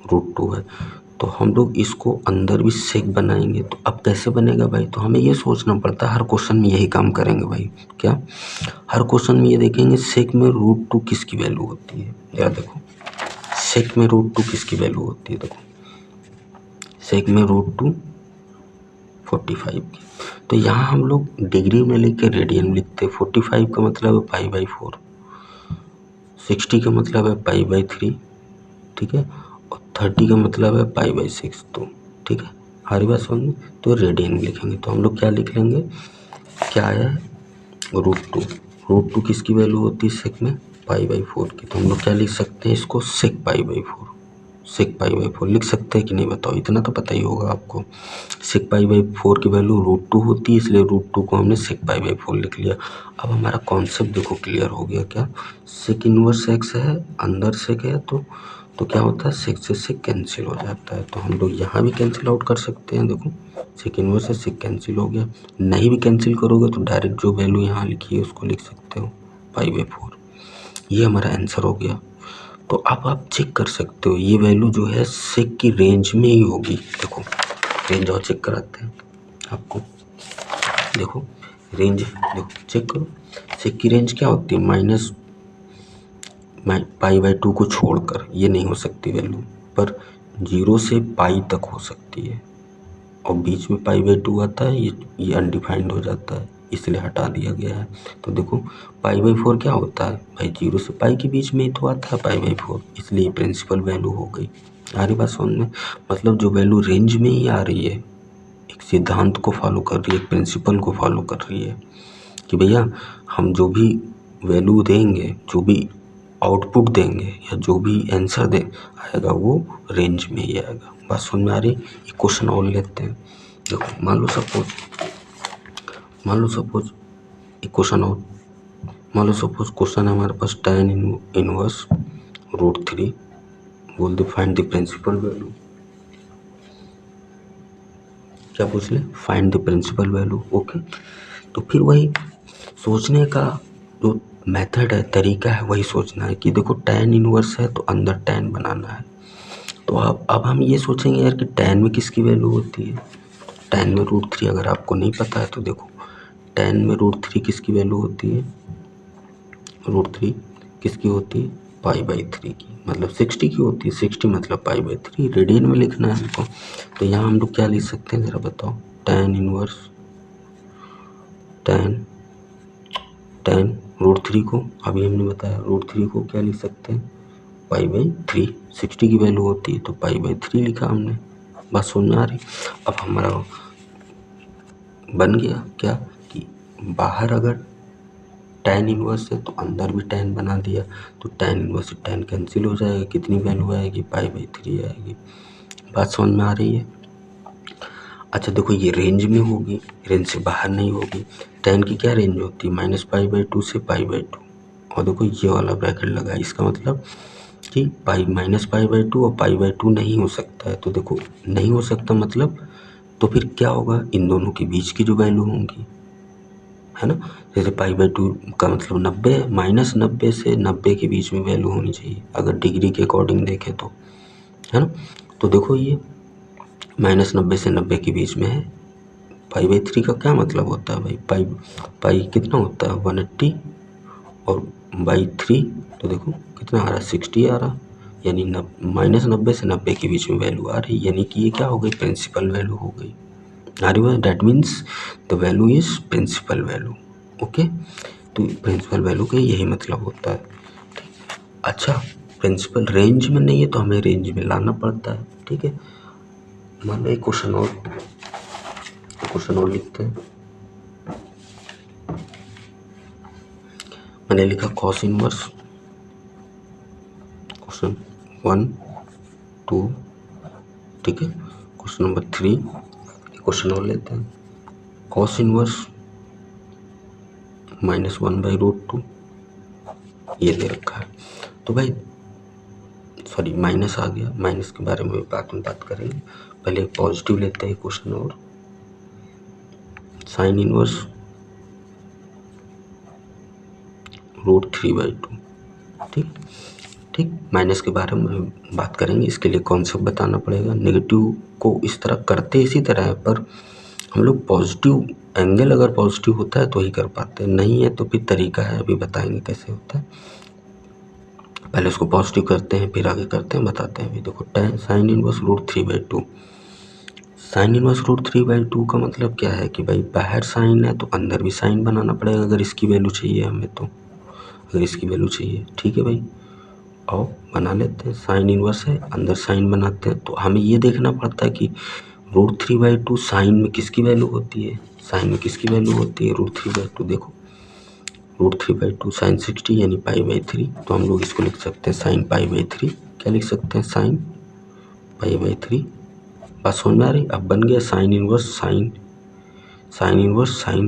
√2 है, तो हम लोग इसको अंदर भी सेक बनाएंगे। तो अब कैसे बनेगा भाई, तो हमें ये सोचना पड़ता है, हर क्वेश्चन में यही काम करेंगे भाई, क्या हर क्वेश्चन में ये देखेंगे सेक में √2 किसकी वैल्यू होती है। याद देखो सेक में √2 किसकी वैल्यू होती है, देखो सेक में √2 45 की। तो यहाँ हम लोग डिग्री में लिख के रेडियन लिखते, 45 का मतलब है π/4, 60 का मतलब है π/3, ठीक है, और 30 का मतलब है π/6, तो ठीक है, हमारी बात समझ में। तो रेडियन लिखेंगे तो हम लोग क्या लिख लेंगे, क्या है √2 किसकी वैल्यू होती है सेक में, π/4 की। तो हम लोग क्या लिख सकते हैं इसको, सेक π/4 लिख सकते हैं कि नहीं बताओ, इतना तो पता ही होगा आपको। सेक π/4 की वैल्यू √2 होती है, इसलिए √2 को हमने सेक π/4 लिख लिया। अब हमारा कॉन्सेप्ट देखो क्लियर हो गया, क्या सेक इनवर्स एक्स है, अंदर सेक है, तो क्या होता है, सेक से सेक कैंसिल हो जाता है। तो हम लोग यहाँ भी कैंसिल आउट कर सकते हैं, देखो सेक इनवर्स से सेक कैंसिल हो गया। नहीं भी कैंसिल करोगे तो डायरेक्ट जो वैल्यू यहाँ लिखी है उसको लिख सकते हो, π/4। ये हमारा आंसर हो गया। तो अब आप चेक कर सकते हो ये वैल्यू जो है सेक की रेंज में ही होगी। देखो रेंज और चेक कराते हैं आपको, देखो रेंज, देखो चेक करो, सेक की रेंज क्या होती है, π/2 को छोड़कर ये नहीं हो सकती वैल्यू, पर 0 से π तक हो सकती है, और बीच में π/2 आता है, ये अनडिफाइंड हो जाता है, इसलिए हटा दिया गया है। तो देखो π/4 क्या होता है भाई, 0 से π के बीच में ही तो आता है π/4, इसलिए प्रिंसिपल वैल्यू हो गई। आ रही बात समझ में, मतलब जो वैल्यू रेंज में ही आ रही है, एक सिद्धांत को फॉलो कर रही है, एक प्रिंसिपल को फॉलो कर रही है कि भैया हम जो भी वैल्यू देंगे, जो भी आउटपुट देंगे या जो भी आंसर दे आएगा वो रेंज में ही आएगा। बात समझ में आ रही। एक क्वेश्चन और लेते हैं, देखो मान लो सपोज एक क्वेश्चन और, मान लो सपोज क्वेश्चन है हमारे पास tan इनवर्स √3, बोल दे फाइंड द प्रिंसिपल वैल्यू। क्या पूछ ले, find the principal value, okay. तो फिर वही सोचने का जो मेथड है, तरीका है, वही सोचना है कि देखो tan इनवर्स है तो अंदर tan बनाना है। तो अब हम ये सोचेंगे यार कि tan में किसकी वैल्यू होती है, tan में √3, अगर आपको नहीं पता है तो देखो 10 में √3 किसकी वैल्यू होती है? √3 किसकी होती है? π/3 की, मतलब 60 की होती है। 60 मतलब π/3, रेडियन में लिखना है हमको। तो यहाँ हम लोग क्या लिख सकते हैं ज़रा बताओ? tan इनवर्स tan √3 को, अभी हमने बताया √3 को क्या लिख सकते हैं? π/3। 60 की वैल्यू होती है तो π/3 लिखा हमने। बात समझ में आ रही? अब हमारा बन गया क्या कि बाहर अगर tan इनवर्स है तो अंदर भी tan बना दिया, तो tan इनवर्स से tan कैंसिल हो जाएगा। कितनी वैल्यू आएगी? π/3 आएगी। बात समझ में आ रही है? अच्छा देखो, ये रेंज में होगी, रेंज से बाहर नहीं होगी। tan की क्या रेंज होती है? -π/2 से π/2। और देखो ये वाला ब्रैकेट लगा है, इसका मतलब कि -π/2 और π/2 नहीं हो सकता है। तो देखो नहीं हो सकता मतलब तो फिर क्या होगा? इन दोनों के बीच की जो वैल्यू होंगी, है ना, जैसे π/2 का मतलब 90 है, -90 से 90 के बीच में वैल्यू होनी चाहिए अगर डिग्री के अकॉर्डिंग देखें तो, है ना। तो देखो ये -90 से 90 के बीच में है। π/3 का क्या मतलब होता है भाई? पाई कितना होता है? 180 और /3, तो देखो कितना आ रहा है? 60 आ रहा, यानी -90 से 90 के बीच में वैल्यू आ रही, यानी कि ये क्या हो गई? प्रिंसिपल वैल्यू हो गई। Are you? That means the value is principal value. Okay, तो प्रिंसिपल वैल्यू का यही मतलब होता है। अच्छा, प्रिंसिपल रेंज में नहीं है तो हमें रेंज में लाना पड़ता है। ठीक है, मान लो एक क्वेश्चन और लिखते हैं। मैंने लिखा cos इनवर्स, क्वेश्चन 1 2, ठीक है। क्वेश्चन नंबर 3, क्वेश्चन और लेते हैं। cos इनवर्स -1/√2 ये दे रखा है। तो भाई सॉरी माइनस आ गया, माइनस के बारे में बात करेंगे। पहले पॉजिटिव लेते हैं क्वेश्चन और, साइन इनवर्स √3/2। ठीक, माइनस के बारे में बात करेंगे। इसके लिए कॉन्सेप्ट बताना पड़ेगा। नेगेटिव को इस तरह करते इसी तरह है, पर हम लोग पॉजिटिव एंगल अगर पॉजिटिव होता है तो ही कर पाते हैं, नहीं है तो फिर तरीका है, अभी बताएंगे कैसे होता है। पहले उसको पॉजिटिव करते हैं फिर आगे करते हैं, बताते हैं। अभी देखो साइन इनवर्स √3/2। साइन इनवर्स √3/2 का मतलब क्या है कि भाई बाहर साइन है तो अंदर भी साइन बनाना पड़ेगा अगर इसकी वैल्यू चाहिए हमें, तो अगर इसकी वैल्यू चाहिए। ठीक है भाई, आओ बना लेते हैं। साइन इनवर्स है, अंदर साइन बनाते हैं। तो हमें ये देखना पड़ता है कि √3/2 साइन में किसकी वैल्यू होती है? साइन में किसकी वैल्यू होती है? √3/2। देखो √3/2 साइन 60 यानी π/3, तो हम लोग इसको लिख सकते हैं साइन π/3। क्या लिख सकते हैं? साइन π/3। बात समझ में आ रही? अब बन गया sine inverse sine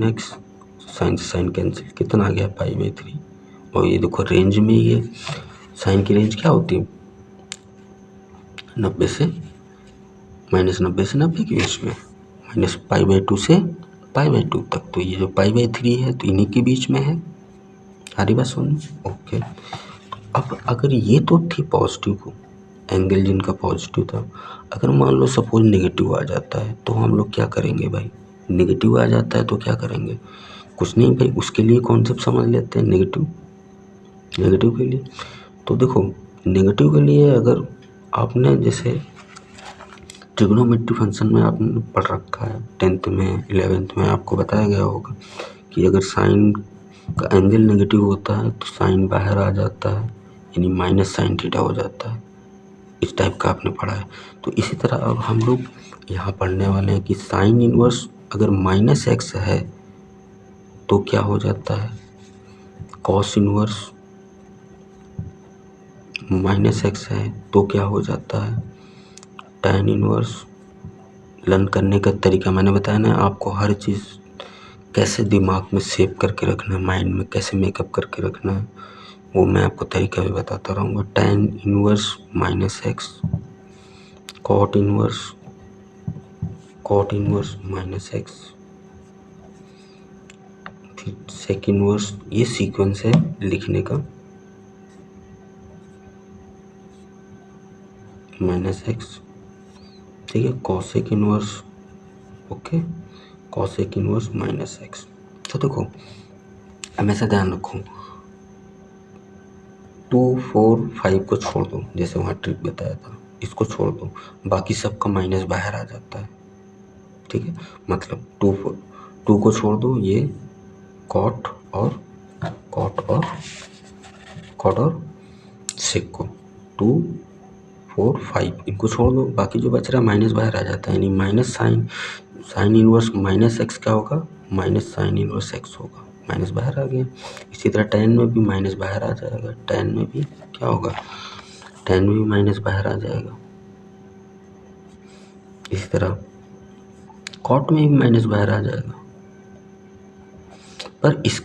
x, sine से साइन कैंसिल, कितना आ गया? π/3। और ये देखो रेंज में ये साइन की रेंज क्या होती है? 90 से -90 से 90 के बीच में, -π/2 से π/2 तक। तो ये जो π/3 है तो इन्हीं के बीच में है। सारी बात सुन, ओके। अब अगर ये तो थी पॉजिटिव को, एंगल जिनका पॉजिटिव था, अगर मान लो सपोज नेगेटिव आ जाता है तो हम लोग क्या करेंगे भाई? नेगेटिव आ जाता है तो क्या करेंगे? कुछ नहीं भाई, उसके लिए कॉन्सेप्ट समझ लेते हैं। नेगेटिव के लिए तो देखो, नेगेटिव के लिए अगर आपने जैसे ट्रिग्नोमेट्री फंक्शन में आपने पढ़ रखा है 10th में 11th में, आपको बताया गया होगा कि अगर साइन का एंगल नेगेटिव होता है तो साइन बाहर आ जाता है, यानी माइनस साइन थीटा हो जाता है। इस टाइप का आपने पढ़ा है। तो इसी तरह अब हम लोग यहाँ पढ़ने वाले हैं कि साइन इनवर्स अगर -x है तो क्या हो जाता है? कॉस इनवर्स -x है तो क्या हो जाता है? tan inverse. लर्न करने का तरीका मैंने बताया ना आपको, हर चीज़ कैसे दिमाग में सेव करके रखना है, माइंड में कैसे मेकअप करके रखना है, वो मैं आपको तरीका भी बताता रहूँगा। tan inverse -x, cot inverse -x, फिर sec इनवर्स। ये सीक्वेंस है लिखने का, -x, ठीक है। cosec inverse, okay, cosec inverse -x। तो देखो हमेशा ध्यान रखो, 2 4 5 को छोड़ दो, जैसे वहाँ ट्रिक बताया था, इसको छोड़ दो, बाकी सबका माइनस बाहर आ जाता है। ठीक है, मतलब 2 को छोड़ दो, ये कॉट और सेक को 2 4 5 इनको छोड़ दो, बाकी जो बच रहा है माइनस बाहर आ जाता है, यानी minus sine inverse minus x क्या होगा, माइनस साइन इनवर्स एक्स होगा, माइनस बाहर आ गया। इसी तरह टेन में भी माइनस बाहर आ जाएगा, टेन में भी क्या होगा, टेन में भी माइनस बाहर आ जाएगा। इसी तरह कॉट में भी माइनस बाहर आ जाएगा। पर इस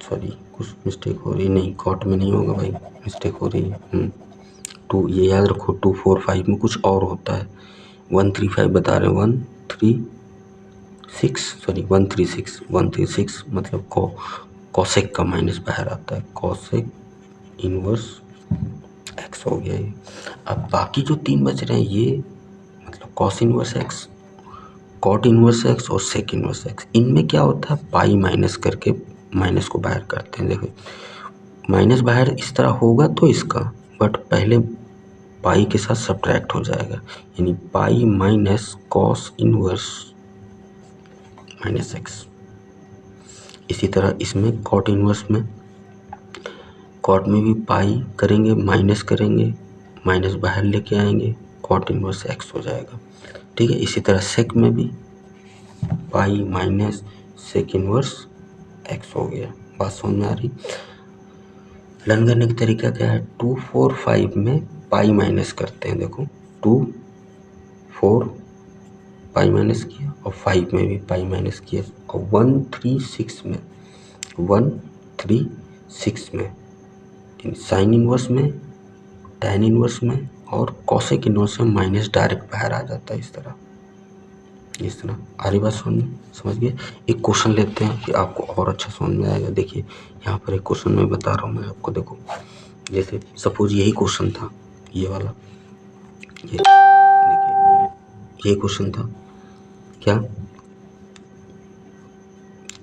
सॉरी कुछ मिस्टेक हो रही, नहीं कॉट में नहीं होगा भाई, मिस्टेक हो रही है। 2 ये याद रखो, 2 4 5 में कुछ और होता है, 1 3 5 बता रहे हैं, 1 3 6 मतलब कॉसेक का माइनस बाहर आता है, कॉसेक इनवर्स एक्स हो गया ये। अब बाकी जो 3 बच रहे हैं ये मतलब cos inverse x, cot inverse x और सेक इनवर्स एक्स, इनमें क्या होता है, पाई माइनस करके माइनस को बाहर करते हैं। देखो माइनस बाहर इस तरह होगा तो इसका, बट पहले पाई के साथ सब्ट्रैक्ट हो जाएगा, यानी pi minus cos inverse minus x. इसी तरह इसमें कॉट इनवर्स में, कॉट में भी पाई करेंगे माइनस करेंगे, माइनस बाहर लेके आएंगे, कॉट इनवर्स एक्स हो जाएगा। ठीक है, इसी तरह सेक में भी pi minus sec inverse x हो गया। बात समझ में आ रही। लर्न करने का तरीका क्या है, 2 4 5 में पाई माइनस करते हैं। देखो 2 4 पाई माइनस किया और 5 में भी पाई माइनस किया, और 1 3 6 में साइन इनवर्स में, टैन इनवर्स में और कॉसेक इनवर्स में माइनस डायरेक्ट बाहर आ जाता है। इस तरह आ रही बात समझ गए। एक क्वेश्चन लेते हैं कि आपको और अच्छा समझ में आएगा। देखिए यहाँ पर एक क्वेश्चन मैं बता रहा हूँ मैं आपको। देखो जैसे सपोज यही क्वेश्चन था, ये वाला, ये देखिए ये क्वेश्चन था क्या,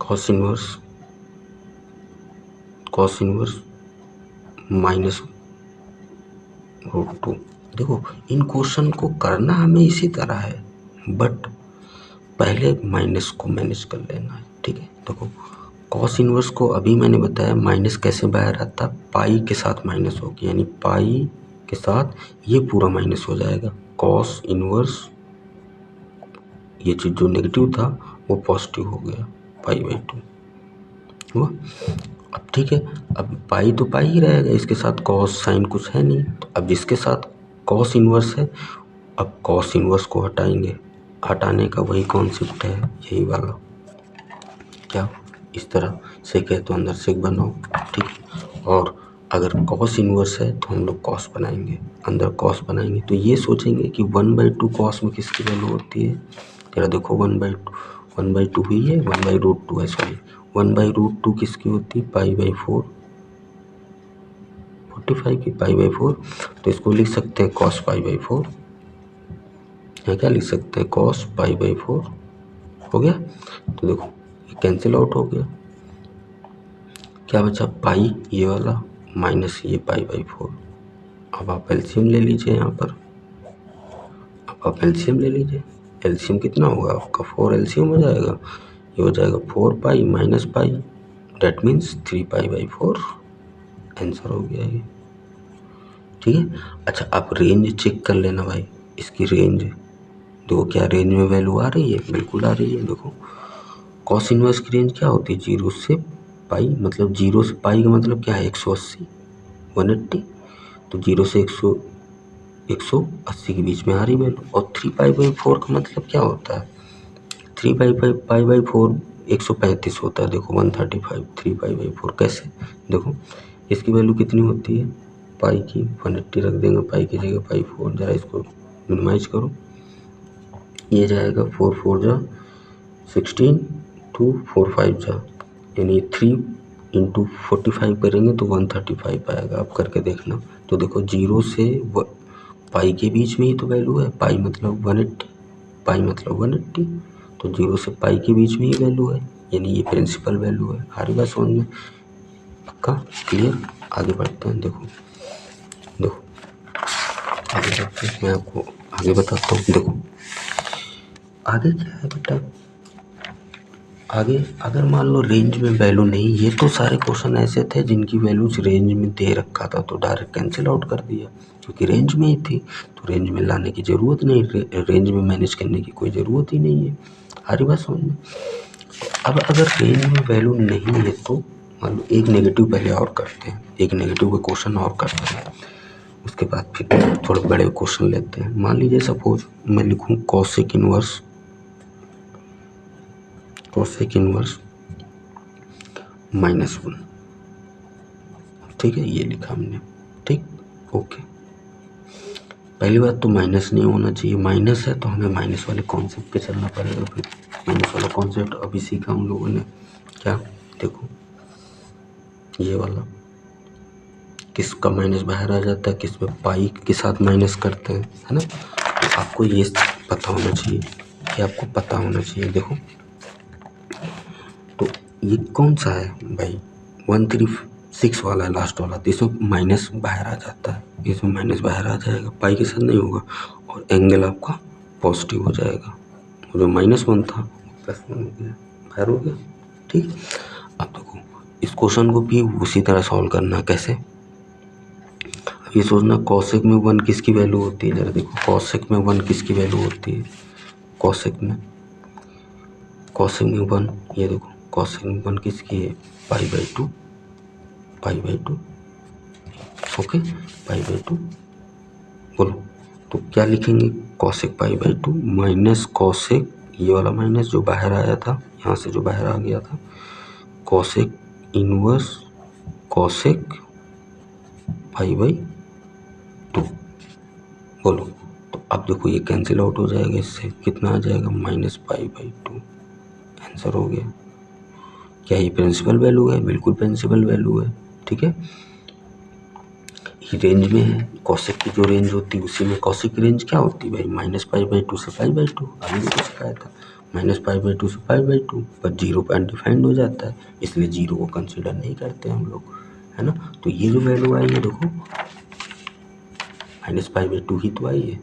कॉस इनवर्स माइनस √2। देखो इन क्वेश्चन को करना हमें इसी तरह है, बट पहले माइनस को मैनेज कर लेना है। ठीक है, देखो कॉस इनवर्स को अभी मैंने बताया माइनस कैसे बाहर आता, पाई के साथ माइनस होगी, यानी पाई के साथ ये पूरा माइनस हो जाएगा, कॉस इनवर्स ये चीज़ जो नेगेटिव था वो पॉजिटिव हो गया, पाई/2 हुआ। अब ठीक है, अब पाई तो पाई ही रहेगा, इसके साथ कॉस साइन कुछ है नहीं, तो अब जिसके साथ कॉस इनवर्स है, अब कॉस इनवर्स को हटाएंगे, हटाने का वही कॉन्सेप्ट है, यही वाला क्या, इस तरह सेक है तो अंदर सेक बनाओ। ठीक, और अगर कॉस इनवर्स है तो हम लोग कॉस बनाएंगे, अंदर कॉस बनाएंगे, तो ये सोचेंगे कि 1/2 कॉस में किसकी वैल्यू होती है। जरा देखो 1/2 ही है, 1/√2 है, सॉरी 1/√2 किसकी होती है, पाई/4 45 की पाई/4, तो इसको लिख सकते हैं कॉस पाई/4, यहाँ क्या लिख सकते हैं, कॉस पाई/4 हो गया। तो देखो ये कैंसिल आउट हो गया, क्या बचा, पाई ये वाला माइनस ये पाई/4। अब आप एलसीएम ले लीजिए, यहाँ पर अब आप एलसीएम ले लीजिए, एलसीएम कितना होगा आपका, 4 एलसीएम हो जाएगा, ये हो जाएगा 4 pi minus pi, that means 3 pi, answer हो गया ये। ठीक है, अच्छा आप रेंज चेक कर लेना भाई, इसकी रेंज देखो, क्या रेंज में वैल्यू आ रही है, बिल्कुल आ रही है। देखो कॉस इनवर्स की रेंज क्या होती है, 0 से पाई, मतलब 0 से पाई का मतलब क्या है, 180 180, तो 0 से 180 के बीच में आ रही वैल्यू। और 3 पाई/4 का मतलब क्या होता है, 3 पाई/4 135 होता है। देखो 135, 3 पाई/4 कैसे, देखो इसकी वैल्यू कितनी होती है, पाई की 180 रख देंगे, पाई की जगह पाई/4, जरा इसको मिनिमाइज करो, ये जाएगा 4 4 जा 16, 2 4 5 जा, यानी 3 × 45 करेंगे तो 135 आएगा, आप करके देखना। तो देखो 0 से पाई के बीच में ही तो वैल्यू है, पाई मतलब 180, पाई मतलब 180, तो 0 से पाई के बीच में ही वैल्यू है, यानी ये प्रिंसिपल वैल्यू है। आ रही बात समझ में? पक्का क्लियर? आगे बढ़ते हैं। देखो आगे बढ़ते हैं, मैं आपको आगे बताता हूँ। देखो आगे क्या है बेटा, आगे अगर मान लो रेंज में वैल्यू नहीं, ये तो सारे क्वेश्चन ऐसे थे जिनकी वैल्यूज रेंज में दे रखा था तो डायरेक्ट कैंसिल आउट कर दिया क्योंकि रेंज में ही थी, तो रेंज में लाने की ज़रूरत नहीं, रेंज में मैनेज करने की कोई ज़रूरत ही नहीं है। हरी बात समझ में? अब अगर रेंज में वैल्यू नहीं है तो मान लो एक नेगेटिव पहले और करते हैं, एक नेगेटिव का क्वेश्चन और करते हैं, उसके बाद फिर थोड़े बड़े क्वेश्चन लेते हैं। मान लीजिए सपोज मैं लिखूँ कॉसेक इनवर्स -1, ठीक है, ये लिखा हमने, ठीक, ओके। पहली बात तो माइनस नहीं होना चाहिए, माइनस है तो हमें माइनस वाले कॉन्सेप्ट पे चलना पड़ेगा। फिर माइनस वाला कॉन्सेप्ट अभी सीखा हम लोगों ने, क्या, देखो ये वाला किसका माइनस बाहर आ जाता है, किस में पाई के साथ माइनस करते हैं, है ना। तो आपको ये पता होना चाहिए, ये आपको पता होना चाहिए। देखो तो ये कौन सा है भाई, 136 वाला है लास्ट वाला, तो इसमें माइनस बाहर आ जाता है, इसमें माइनस बाहर आ जाएगा, पाई के साथ नहीं होगा, और एंगल आपका पॉजिटिव हो जाएगा। जो -1 था +1 हो गया, बाहर हो गया, ठीक। अब देखो इस क्वेश्चन को भी उसी तरह सॉल्व करना, कैसे, अब ये सोचना कॉसेक में 1 किसकी वैल्यू होती है, जरा देखो कॉसेक में 1 किसकी वैल्यू होती है, कॉसेक में 1, ये देखो कॉसेक में 1 किसकी है, π/2, ओके, π/2 बोलो। तो क्या लिखेंगे, कॉसेक π/2 माइनस कॉसेक, ये वाला माइनस जो बाहर आया था, यहाँ से जो बाहर आ गया था, कॉसेक इनवर्स कॉसेक π/2 बोलो। तो अब देखो ये कैंसिल आउट हो जाएगा, इससे कितना आ जाएगा, -π/2, आंसर हो गया। क्या ये प्रिंसिपल वैल्यू है, बिल्कुल प्रिंसिपल वैल्यू है, ठीक है। ये रेंज में है, कॉसेक की जो रेंज होती है उसी में, कॉसेक की रेंज क्या होती है भाई, -π/2 से π/2, अभी भी तो सिखाया था, -π/2 से π/2, पर 0 पर अनडिफाइंड हो जाता है, इसलिए 0 को कंसिडर नहीं करते हम लोग, है ना। तो ये जो वैल्यू आई है देखो -π/2 ही तो आई है,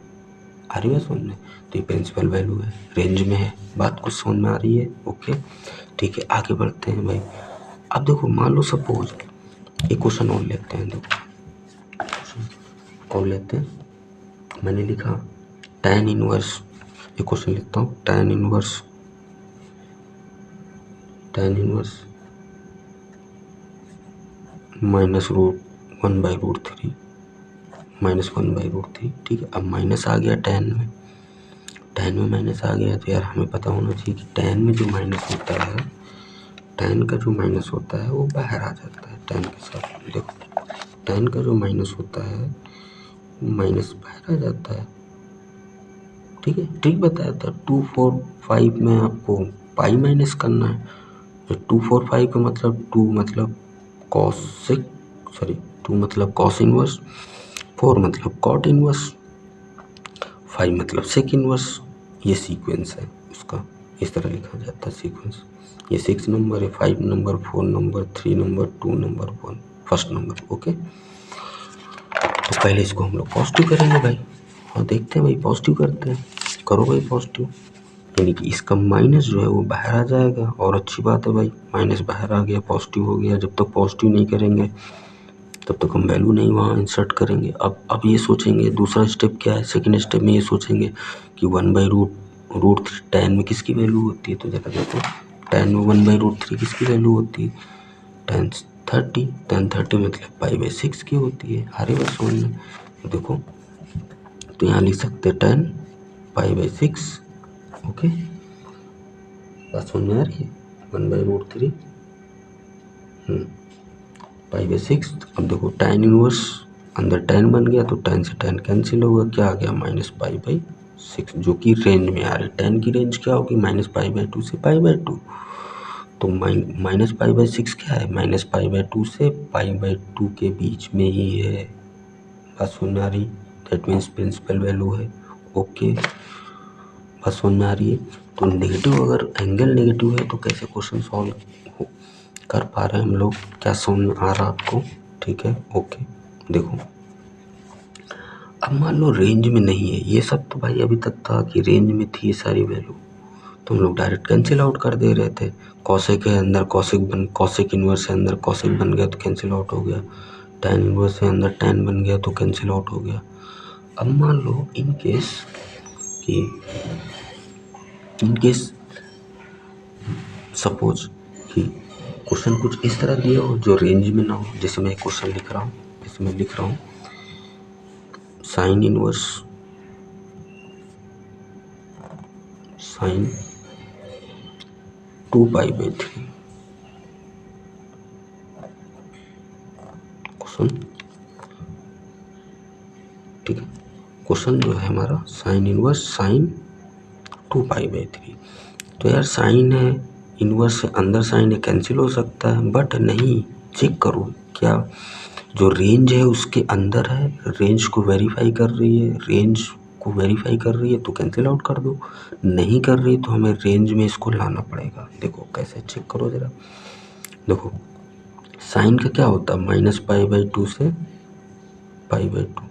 आ रही है समझ में। तो ये प्रिंसिपल वैल्यू है, रेंज में है, बात कुछ समझ में आ रही है, ओके, ठीक है। आगे बढ़ते हैं भाई। अब देखो मान लो सपोज एक क्वेश्चन और लेते हैं, देखो और लेते हैं, मैंने लिखा tan इनवर्स, एक क्वेश्चन लिखता हूँ, tan इनवर्स -1/√3, ठीक है। अब माइनस आ गया tan में माइनस आ गया, तो यार हमें पता होना चाहिए कि tan में जो माइनस होता है, tan का जो माइनस होता है वो बाहर आ जाता है, tan के साथ देखो, tan का जो माइनस होता है माइनस बाहर आ जाता है, ठीक है, ठीक बताया था। 2, 4, 5 में आपको पाई माइनस करना है, तो 2, 4, 5 का मतलब 2 मतलब कॉसेक, सॉरी 2 मतलब कॉस इनवर्स, 4 मतलब कॉट इनवर्स, 5 मतलब सेक इनवर्स, ये सीक्वेंस है उसका, इस तरह लिखा जाता है सीक्वेंस। ये 6 नंबर है, 5 number, 4 number, 3 number, 2 number, 1 first number, okay. तो पहले इसको हम लोग पॉजिटिव करेंगे भाई, और देखते हैं भाई पॉजिटिव करते हैं, करो भाई पॉजिटिव, यानी कि इसका माइनस जो है वो बाहर आ जाएगा, और अच्छी बात है भाई, माइनस बाहर आ गया, पॉजिटिव हो गया। जब तक पॉजिटिव नहीं करेंगे तब तक हम वैल्यू नहीं वहाँ इंसर्ट करेंगे। अब ये सोचेंगे, दूसरा स्टेप क्या है, सेकंड स्टेप में ये सोचेंगे कि 1/√3 tan में किसकी वैल्यू होती है, तो जरा देखो tan में 1/√3 किसकी वैल्यू होती है, tan 30 मतलब π/6 की होती है, अरे बस समझ में। देखो तो यहाँ लिख सकते हैं tan π/6, ओके, बात समझ में आ रही है, 1/√3 π/6। अब देखो tan इनवर्स, अंदर tan बन गया तो tan से tan कैंसिल होगा, क्या आ गया, -π/6, जो कि रेंज में आ रही है। tan की रेंज क्या होगी, -π/2 से π/2, तो -π/6 क्या है, -π/2 से π/2 के बीच में ही है, बात समझ में आ रही, दैट मीन्स प्रिंसिपल वैल्यू है, ओके, बात समझ में आ रही है। तो नेगेटिव, अगर एंगल नेगेटिव है तो कैसे क्वेश्चन सॉल्व कर पा रहे हैं हम लोग? क्या समझ में आ रहा आपको? ठीक है, ओके। देखो अब मान लो रेंज में नहीं है ये सब, तो भाई अभी तक था कि रेंज में थी सारी वैल्यू, तो हम लोग डायरेक्ट कैंसिल आउट कर दे रहे थे। कॉसेक है अंदर कॉसेक इन्वर्स है अंदर कॉसेक बन गया तो कैंसिल आउट हो गया, टैन इन्वर्स है अंदर टैन बन गया तो कैंसिल आउट हो गया। अब मान लो इन केस सपोज कि क्वेश्चन कुछ इस तरह दिया हो जो रेंज में ना हो, जैसे मैं क्वेश्चन लिख रहा हूँ, इसमें लिख रहा हूँ साइन इनवर्स साइन 2π/3 क्वेश्चन, ठीक है। क्वेश्चन जो है हमारा साइन इनवर्स साइन 2π/3। तो यार साइन है इनवर्स से अंदर साइन है कैंसिल हो सकता है, बट नहीं, चेक करो क्या जो रेंज है उसके अंदर है, रेंज को वेरीफाई कर रही है, रेंज को वेरीफाई कर रही है तो कैंसिल आउट कर दो, नहीं कर रही तो हमें रेंज में इसको लाना पड़ेगा। देखो कैसे, चेक करो ज़रा। देखो साइन का क्या होता है -π/2 से π/2,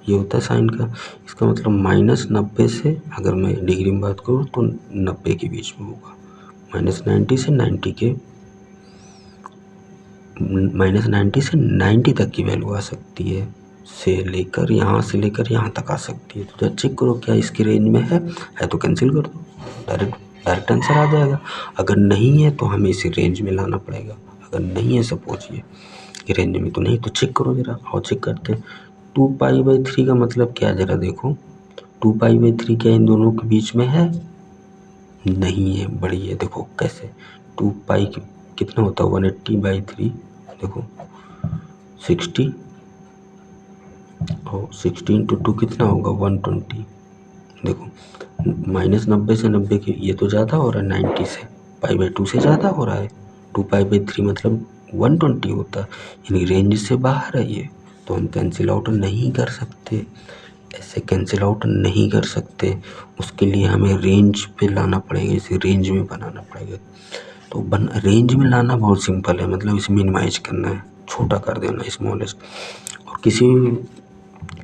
ये होता है साइन का। इसका मतलब -90 से, अगर मैं डिग्री में बात करूँ तो 90 के बीच में होगा, -90 से 90 के, -90 से 90 तक की वैल्यू आ सकती है, से लेकर यहाँ तक आ सकती है। तो जब चेक करो क्या इसकी रेंज में है तो कैंसिल कर दो, डायरेक्ट आंसर आ जाएगा। अगर नहीं है तो हमें इसे रेंज में लाना पड़ेगा। अगर नहीं है सपोज ये कि रेंज में, तो नहीं, तो चेक करो ज़रा, और चेक करते हैं। 2π/3 का मतलब क्या है ज़रा देखो, 2π/3 क्या इन दोनों के बीच में है? नहीं है, बड़ी है। देखो कैसे, 2π कितना होता है 180/3, देखो 60, और 60 × 2 कितना होगा 120। देखो -90 से 90 के, ये तो ज़्यादा हो रहा है 90 से, π/2 से ज़्यादा हो रहा है। 2π/3 मतलब 120 होता है, यानी रेंज से बाहर है ये, तो हम कैंसिल आउट नहीं कर सकते, ऐसे कैंसिल आउट नहीं कर सकते। उसके लिए हमें रेंज पे लाना पड़ेगा, इसे रेंज में बनाना पड़ेगा। तो रेंज में लाना बहुत सिंपल है, मतलब इसे मिनिमाइज करना है, छोटा कर देना, स्मॉलेस्ट। और किसी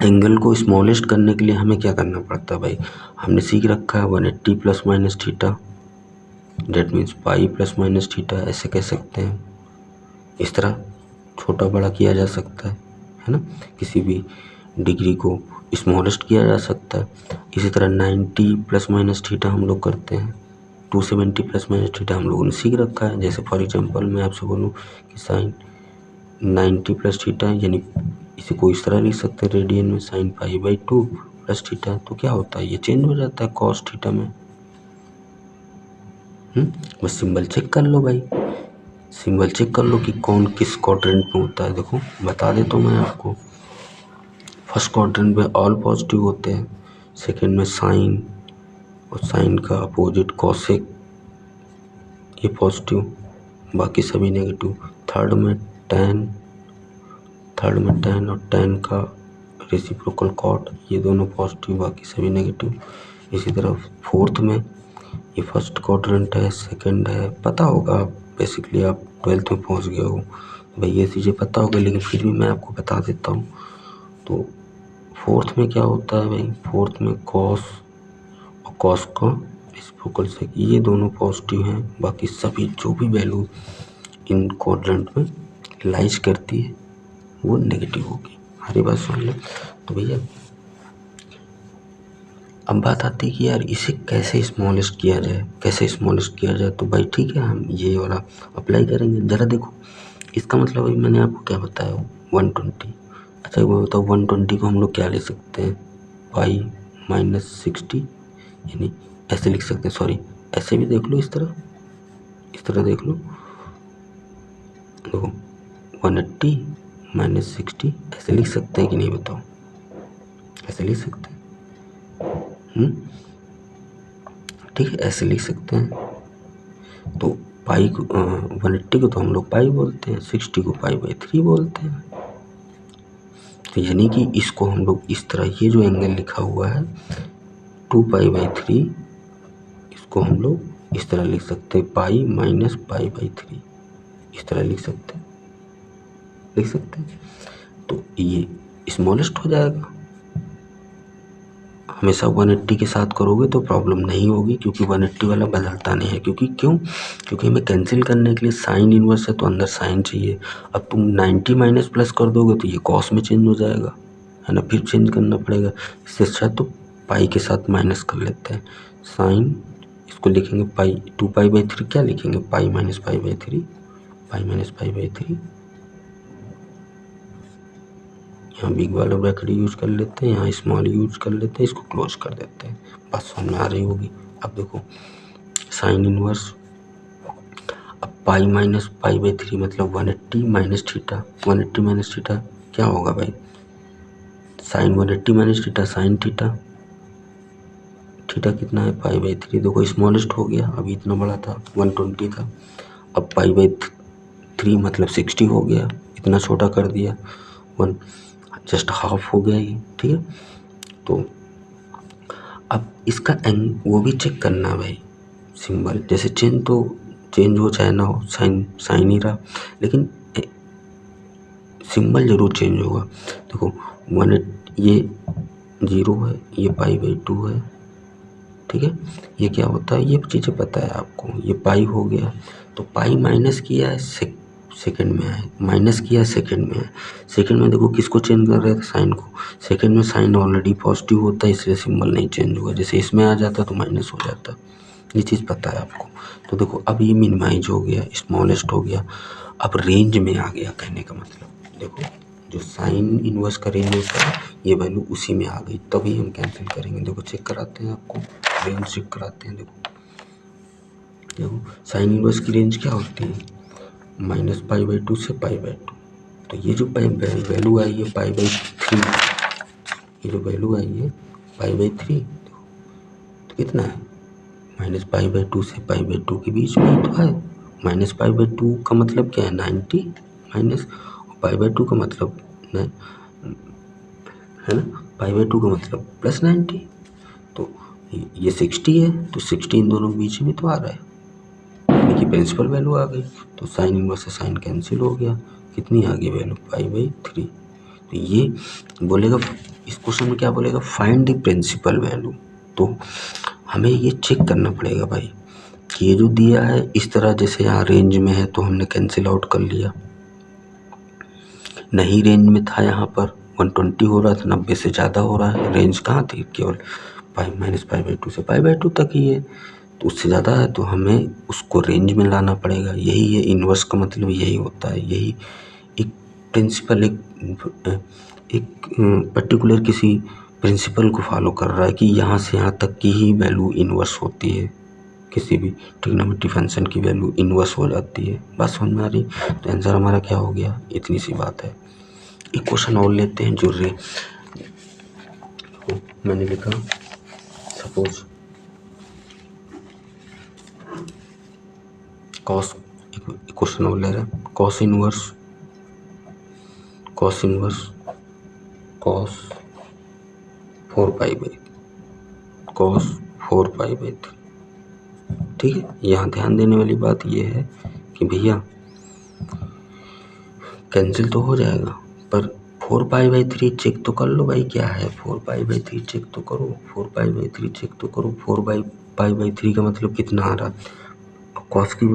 एंगल को स्मॉलेस्ट करने के लिए हमें क्या करना पड़ता है भाई, हमने सीख रखा है 180 ± theta, that means pi ± theta, ऐसे कह सकते हैं। इस तरह छोटा बड़ा किया जा सकता है ना, किसी भी डिग्री को स्मॉलेस्ट किया जा सकता है। इसी तरह 90 ± थीटा हम लोग करते हैं, 270 ± थीटा हम लोगों ने सीख रखा है। जैसे फॉर एग्जांपल मैं आपसे बोलूँ कि साइन 90 + थीटा, यानी इसे कोई इस तरह लिख सकते हैं रेडियन में, साइन π/2 + थीटा, तो क्या होता है ये चेंज हो जाता है कॉस थीटा में। बस सिंबल चेक कर लो भाई, सिंबल चेक कर लो कि कौन किस क्वाड्रेंट में होता है। देखो बता देता हूँ मैं आपको, फर्स्ट क्वाड्रेंट में ऑल पॉजिटिव होते हैं, सेकंड में साइन, और साइन का अपोजिट कॉसेक, ये पॉजिटिव, बाकी सभी नेगेटिव। थर्ड में टैन और टैन का रेसिप्रोकल कॉट, ये दोनों पॉजिटिव, बाकी सभी नेगेटिव। इसी तरह फोर्थ में, ये फर्स्ट क्वाड्रेंट है, सेकंड है, पता होगा बेसिकली, आप 12th में पहुंच गए हो भाई, ये चीज़ें पता होगा, लेकिन फिर भी मैं आपको बता देता हूँ। तो फोर्थ में क्या होता है भाई, फोर्थ में कॉस और कॉस का रेसिप्रोकल सेक, ये दोनों पॉजिटिव हैं, बाकी सभी जो भी वैल्यू इन क्वाड्रेंट में लाइज करती है वो नेगेटिव होगी। हमारी बात सुन लो। तो भैया अब बात आती है कि यार इसे कैसे स्मॉलेस्ट किया जाए, तो भाई ठीक है, हम ये वाला अप्लाई करेंगे। ज़रा देखो इसका मतलब अभी मैंने आपको क्या बताया 120। अच्छा वो बताओ 120 को हम लोग क्या ले सकते हैं, π-60, यानी ऐसे लिख सकते हैं, सॉरी ऐसे भी देख लो, इस तरह देख लो। देखो 180 - 60 ऐसे लिख सकते हैं कि नहीं बताओ, ऐसे लिख सकते हैं, ठीक है, ऐसे लिख सकते हैं। तो पाई को 180 को तो हम लोग पाई बोलते हैं, 60 को π/3 बोलते हैं। तो यानी कि इसको हम लोग इस तरह, ये जो एंगल लिखा हुआ है 2π/3, इसको हम लोग इस तरह लिख सकते हैं, पाई माइनस पाई बाई 3, इस तरह लिख सकते हैं। तो ये स्मॉलेस्ट हो जाएगा। हमेशा 180 के साथ करोगे तो प्रॉब्लम नहीं होगी, क्योंकि 180 वाला बदलता नहीं है। क्योंकि हमें कैंसिल करने के लिए साइन इनवर्स है तो अंदर साइन चाहिए। अब तुम 90 माइनस प्लस कर दोगे तो ये कॉस में चेंज हो जाएगा, है ना, फिर चेंज करना पड़ेगा। इससे अच्छा तो पाई के साथ माइनस कर लेते हैं। साइन इसको लिखेंगे पाई 2 पाई बाई 3, क्या लिखेंगे, पाई minus pi by 3, pi minus pi by 3। यहाँ बिग वाला ब्रैकेट यूज कर लेते हैं, यहाँ स्मॉल यूज कर लेते हैं, इसको क्लोज कर देते हैं, बस समझ में आ रही होगी। अब देखो साइन इनवर्स, अब पाई माइनस पाई बाई 3 मतलब 180 माइनस थीटा, 180 माइनस थीटा क्या होगा भाई, sine 180 minus theta sine theta, theta कितना है पाई बाई 3, देखो स्मॉलेस्ट हो गया, अभी इतना बड़ा था 120 था, अब पाई बाई 3 मतलब 60 हो गया, इतना छोटा कर दिया, 1 जस्ट हाफ हो गया ये, ठीक है। तो अब इसका वो भी चेक करना भाई, सिंबल जैसे चेंज हो चाहे ना हो, साइन ही रहा, लेकिन सिंबल जरूर चेंज होगा। देखो 1 ये 0 है, ये पाई बाई 2 है, ठीक है। ये क्या होता है, ये चीज़ें पता है आपको, ये पाई हो गया, तो पाई माइनस किया है सेकंड में है, माइनस किया सेकंड में है। सेकंड में देखो किसको चेंज कर रहे थे, साइन को। सेकंड में साइन ऑलरेडी पॉजिटिव होता है, इसलिए सिंबल नहीं चेंज हुआ, जैसे इसमें आ जाता तो माइनस हो जाता, ये चीज़ पता है आपको। तो देखो अब ये मिनिमाइज हो गया, स्मॉलेस्ट हो गया, अब रेंज में आ गया, कहने का मतलब देखो जो साइन इनवर्स का रेंज होता है ये वैल्यू उसी में आ गई, तभी हम कैंसिल करेंगे। देखो चेक कराते हैं आपको, रेंज चेक कराते हैं। देखो साइन इनवर्स की रेंज क्या होती है, माइनस पाई बाई 2 से पाई बाई 2, तो ये जो वैल्यू आई है पाई बाई 3, ये जो वैल्यू आई है पाई बाई 3, तो कितना है, माइनस पाई बाई 2 से पाई बाई 2 के बीच में तो है। माइनस पाई बाई 2 का मतलब क्या है, 90 माइनस, पाई बाई 2 का मतलब है ना, पाई बाई 2 का मतलब प्लस 90, तो ये 60 है, तो 60 इन दोनों के बीच में तो आ रहा है, यानी कि प्रिंसिपल वैल्यू आ गई, तो साइन इनवर्स से साइन कैंसिल हो गया, कितनी आ गई वैल्यू, पाई बाई 3। तो ये बोलेगा, इस क्वेश्चन में क्या बोलेगा, फाइंड द प्रिंसिपल वैल्यू। तो हमें ये चेक करना पड़ेगा भाई कि ये जो दिया है इस तरह, जैसे यहाँ रेंज में है तो हमने कैंसिल आउट कर लिया, नहीं रेंज में था, यहाँ पर 120 हो रहा था, 90 से ज़्यादा हो रहा है, रेंज कहाँ थी, केवल पाई माइनस पाई बाई 2 से पाई बाई 2 तक ही है, तो उससे ज़्यादा है तो हमें उसको रेंज में लाना पड़ेगा। यही है इन्वर्स का मतलब, यही होता है, यही एक प्रिंसिपल, एक पर्टिकुलर किसी प्रिंसिपल को फॉलो कर रहा है कि यहाँ से यहाँ तक की ही वैल्यू इन्वर्स होती है, किसी भी ट्रिग्नोमेट्री फंक्शन की वैल्यू इन्वर्स हो जाती है। बस समझ में आ रही, तो आंसर हमारा क्या हो गया, इतनी सी बात है। एक क्वेश्चन और लेते हैं जो मैंने लिखा, सपोज कॉस, क्वेश्चन और ले रहे हैं, cos inverse cos 4 pi by, cos 4 pi by 3, ठीक है। यहाँ ध्यान देने वाली बात ये है कि भैया कैंसिल तो हो जाएगा, पर 4 पाई बाई 3 चेक तो कर लो भाई, क्या है 4 पाई बाई 3 चेक तो करो, 4 पाई बाई 3 चेक तो करो, 4 पाई बाई 3 का मतलब कितना आ रहा, कॉस की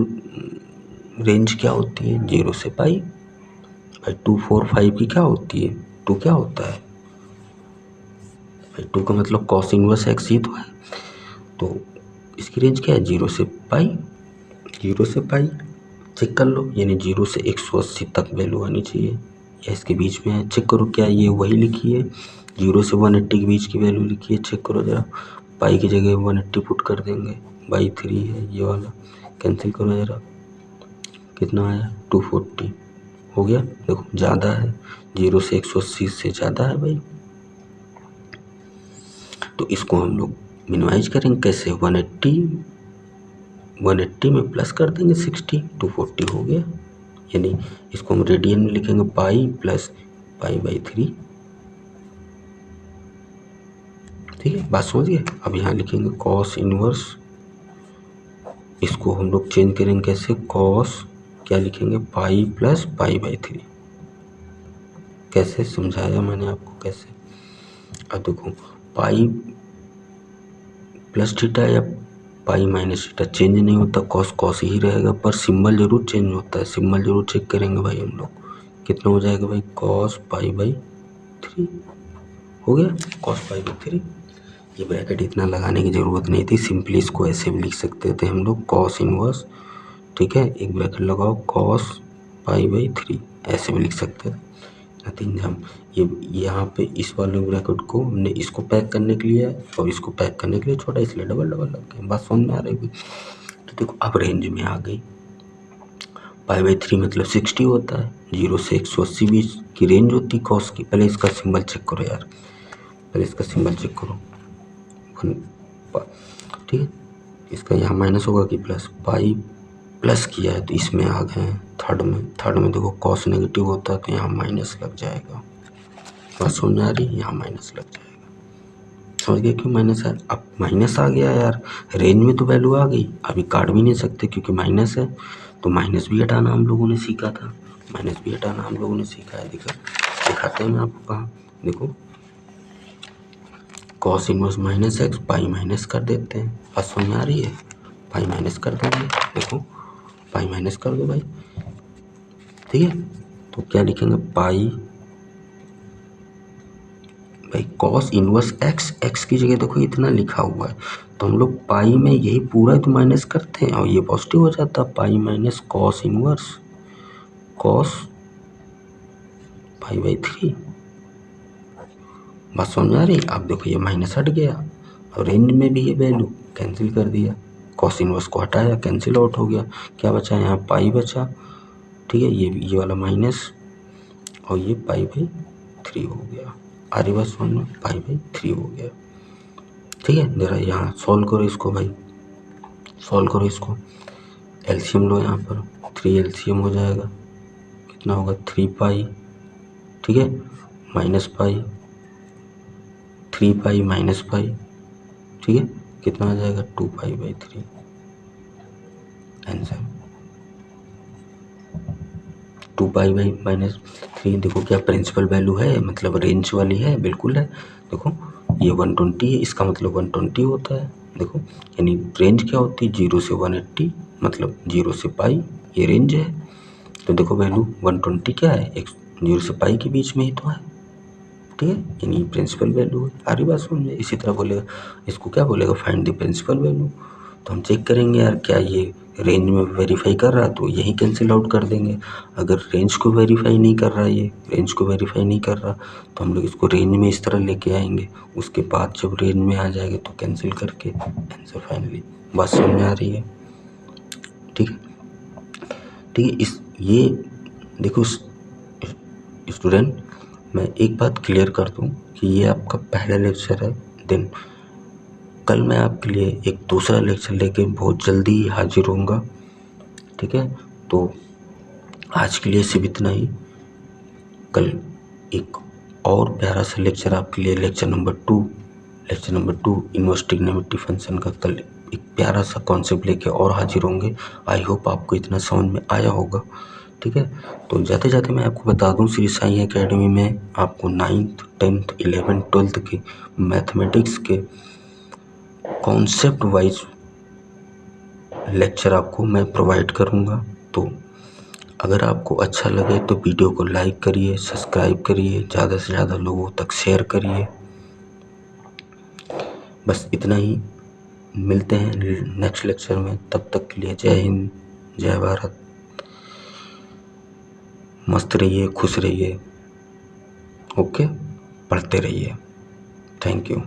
रेंज क्या होती है, 0 से पाई भाई, 2 4 5 की क्या होती है, 2 क्या होता है भाई, 2 का मतलब कॉस इनवर्स एक्स ही तो है, तो इसकी रेंज क्या है, 0 से पाई, 0 से पाई चेक कर लो, यानी 0 से 180 तक वैल्यू आनी चाहिए, या इसके बीच में है, चेक करो क्या ये वही लिखी है, 0 से 180 के बीच की वैल्यू लिखी है, चेक करो जरा, पाई की जगह 180 पुट कर देंगे, बाई 3 है ये वाला, कैंसिल करो जरा, कितना आया 240 हो गया। देखो ज़्यादा है, 0 से 180 से ज़्यादा है भाई, तो इसको हम लोग मिनिमाइज करेंगे कैसे, 180 में प्लस कर देंगे 60, 240 हो गया, यानी इसको हम रेडियन में लिखेंगे पाई प्लस पाई बाई 3, ठीक है, बात समझ गए। अब यहाँ लिखेंगे कॉस इनवर्स इसको हम लोग चेंज करेंगे कैसे, कॉस क्या लिखेंगे, पाई प्लस पाई बाई 3। कैसे समझाया मैंने आपको कैसे। अब देखो पाई प्लस थीटा या पाई माइनस थीटा चेंज नहीं होता, कॉस कॉस ही रहेगा, पर सिंबल जरूर चेंज होता है। सिंबल जरूर चेक करेंगे भाई हम लोग। कितना हो जाएगा भाई, कॉस पाई बाई 3 हो गया, कॉस पाई बाई 3। ये ब्रैकेट इतना लगाने की ज़रूरत नहीं थी, सिंपली इसको ऐसे भी लिख सकते थे हम लोग, कॉस इनवर्स, ठीक है, एक ब्रैकेट लगाओ कॉस पाई बाई 3, ऐसे भी लिख सकते थे। नथिंग हम ये यहाँ पे इस वाले ब्रैकेट को हमने इसको पैक करने के लिए और इसको पैक करने के लिए छोटा, इसलिए डबल डबल लग गया। बात समझ में आ रही है। तो देखो अब रेंज में आ गई, पाई बाई 3 मतलब 60 होता है, 0 से 180 बीच की रेंज होती कॉस की। पहले इसका सिंबल चेक करो यार, पहले इसका सिंबल चेक करो, ठीक है, इसका यहाँ माइनस होगा कि प्लस, पाई प्लस किया है तो इसमें आ गए हैं थर्ड में। थर्ड में देखो कॉस नेगेटिव होता है तो यहाँ माइनस लग जाएगा। बात समझ आ रही है, यहाँ माइनस लग जाएगा। समझ गए क्यों माइनस है। अब माइनस आ गया यार, रेंज में तो वैल्यू आ गई, अभी काट भी नहीं सकते क्योंकि माइनस है। तो माइनस भी हटाना हम लोगों ने सीखा था, माइनस भी हटाना हम लोगों ने सीखा है। दिखाते हैं मैं आपको कहाँ, देखो cos inverse minus x, pi minus कर देते हैं। बात समझ में आ रही है, पाई माइनस कर देंगे, देखो पाई माइनस कर दो भाई, ठीक है। तो क्या लिखेंगे, पाई भाई कॉस इनवर्स एक्स, एक्स की जगह देखो इतना लिखा हुआ है, तो हम लोग पाई में यही पूरा तो माइनस करते हैं और ये पॉजिटिव हो जाता है, pi minus cos inverse cos pi by 3। बात समझ में आ रही। अब देखो ये माइनस हट गया और रेंज में भी ये वैल्यू कैंसिल कर दिया, कॉस इनवर्स को हटाया, कैंसिल आउट हो गया। क्या बचा यहाँ, पाई बचा, ठीक है, ये वाला माइनस और ये पाई बाई 3 हो गया। आ रही बात समझ में, पाई बाई 3 हो गया, ठीक है। जरा यहाँ सॉल्व करो इसको भाई, सॉल्व करो इसको, एलसीएम लो यहाँ पर, 3 एलसीएम हो जाएगा, कितना होगा 3 पाई, ठीक है, माइनस पाई, 3 पाई माइनस पाई, ठीक है, कितना आ जाएगा 2 pi by 3 answer. 2 pi by minus 3 देखो क्या प्रिंसिपल वैल्यू है, मतलब रेंज वाली है, बिल्कुल है। देखो ये 120 है, इसका मतलब 120 होता है। देखो यानी रेंज क्या होती है, 0 से 180, मतलब 0 से पाई, ये रेंज है। तो देखो वैल्यू 120 क्या है, 0 से पाई के बीच में ही तो है, ठीक है, यानी प्रिंसिपल वैल्यू है। आ रही बात समझ में। इसी तरह बोलेगा, इसको क्या बोलेगा, फाइंड द प्रिंसिपल वैल्यू। तो हम चेक करेंगे यार क्या ये रेंज में वेरीफाई कर रहा है, तो यही कैंसिल आउट कर देंगे। अगर रेंज को वेरीफाई नहीं कर रहा, ये रेंज को वेरीफाई नहीं कर रहा, तो हम लोग इसको रेंज में इस तरह लेके आएंगे, उसके बाद जब रेंज में आ जाएगा तो कैंसिल करके आंसर फाइनली। बात समझ में आ रही है, ठीक है, ठीक है। इस ये देखो स्टूडेंट, मैं एक बात क्लियर कर दूं कि ये आपका पहला लेक्चर है, देन कल मैं आपके लिए एक दूसरा लेक्चर लेके बहुत जल्दी ही हाजिर होऊंगा, ठीक है। तो आज के लिए सिर्फ इतना ही, कल एक और प्यारा सा लेक्चर आपके लिए, lecture number 2 inverse trigonometry function का कल एक प्यारा सा कॉन्सेप्ट लेके और हाजिर होंगे। आई होप आपको इतना समझ में आया होगा, ठीक है। तो जाते जाते मैं आपको बता दूं, श्री साईं एकेडमी में आपको 9th 10th 11th 12th के मैथमेटिक्स के कॉन्सेप्ट वाइज लेक्चर आपको मैं प्रोवाइड करूंगा। तो अगर आपको अच्छा लगे तो वीडियो को लाइक करिए, सब्सक्राइब करिए, ज़्यादा से ज़्यादा लोगों तक शेयर करिए। बस इतना ही, मिलते हैं नेक्स्ट लेक्चर में, तब तक के लिए जय हिंद, जय भारत, मस्त रहिए, खुश रहिए, ओके, पढ़ते रहिए, थैंक यू।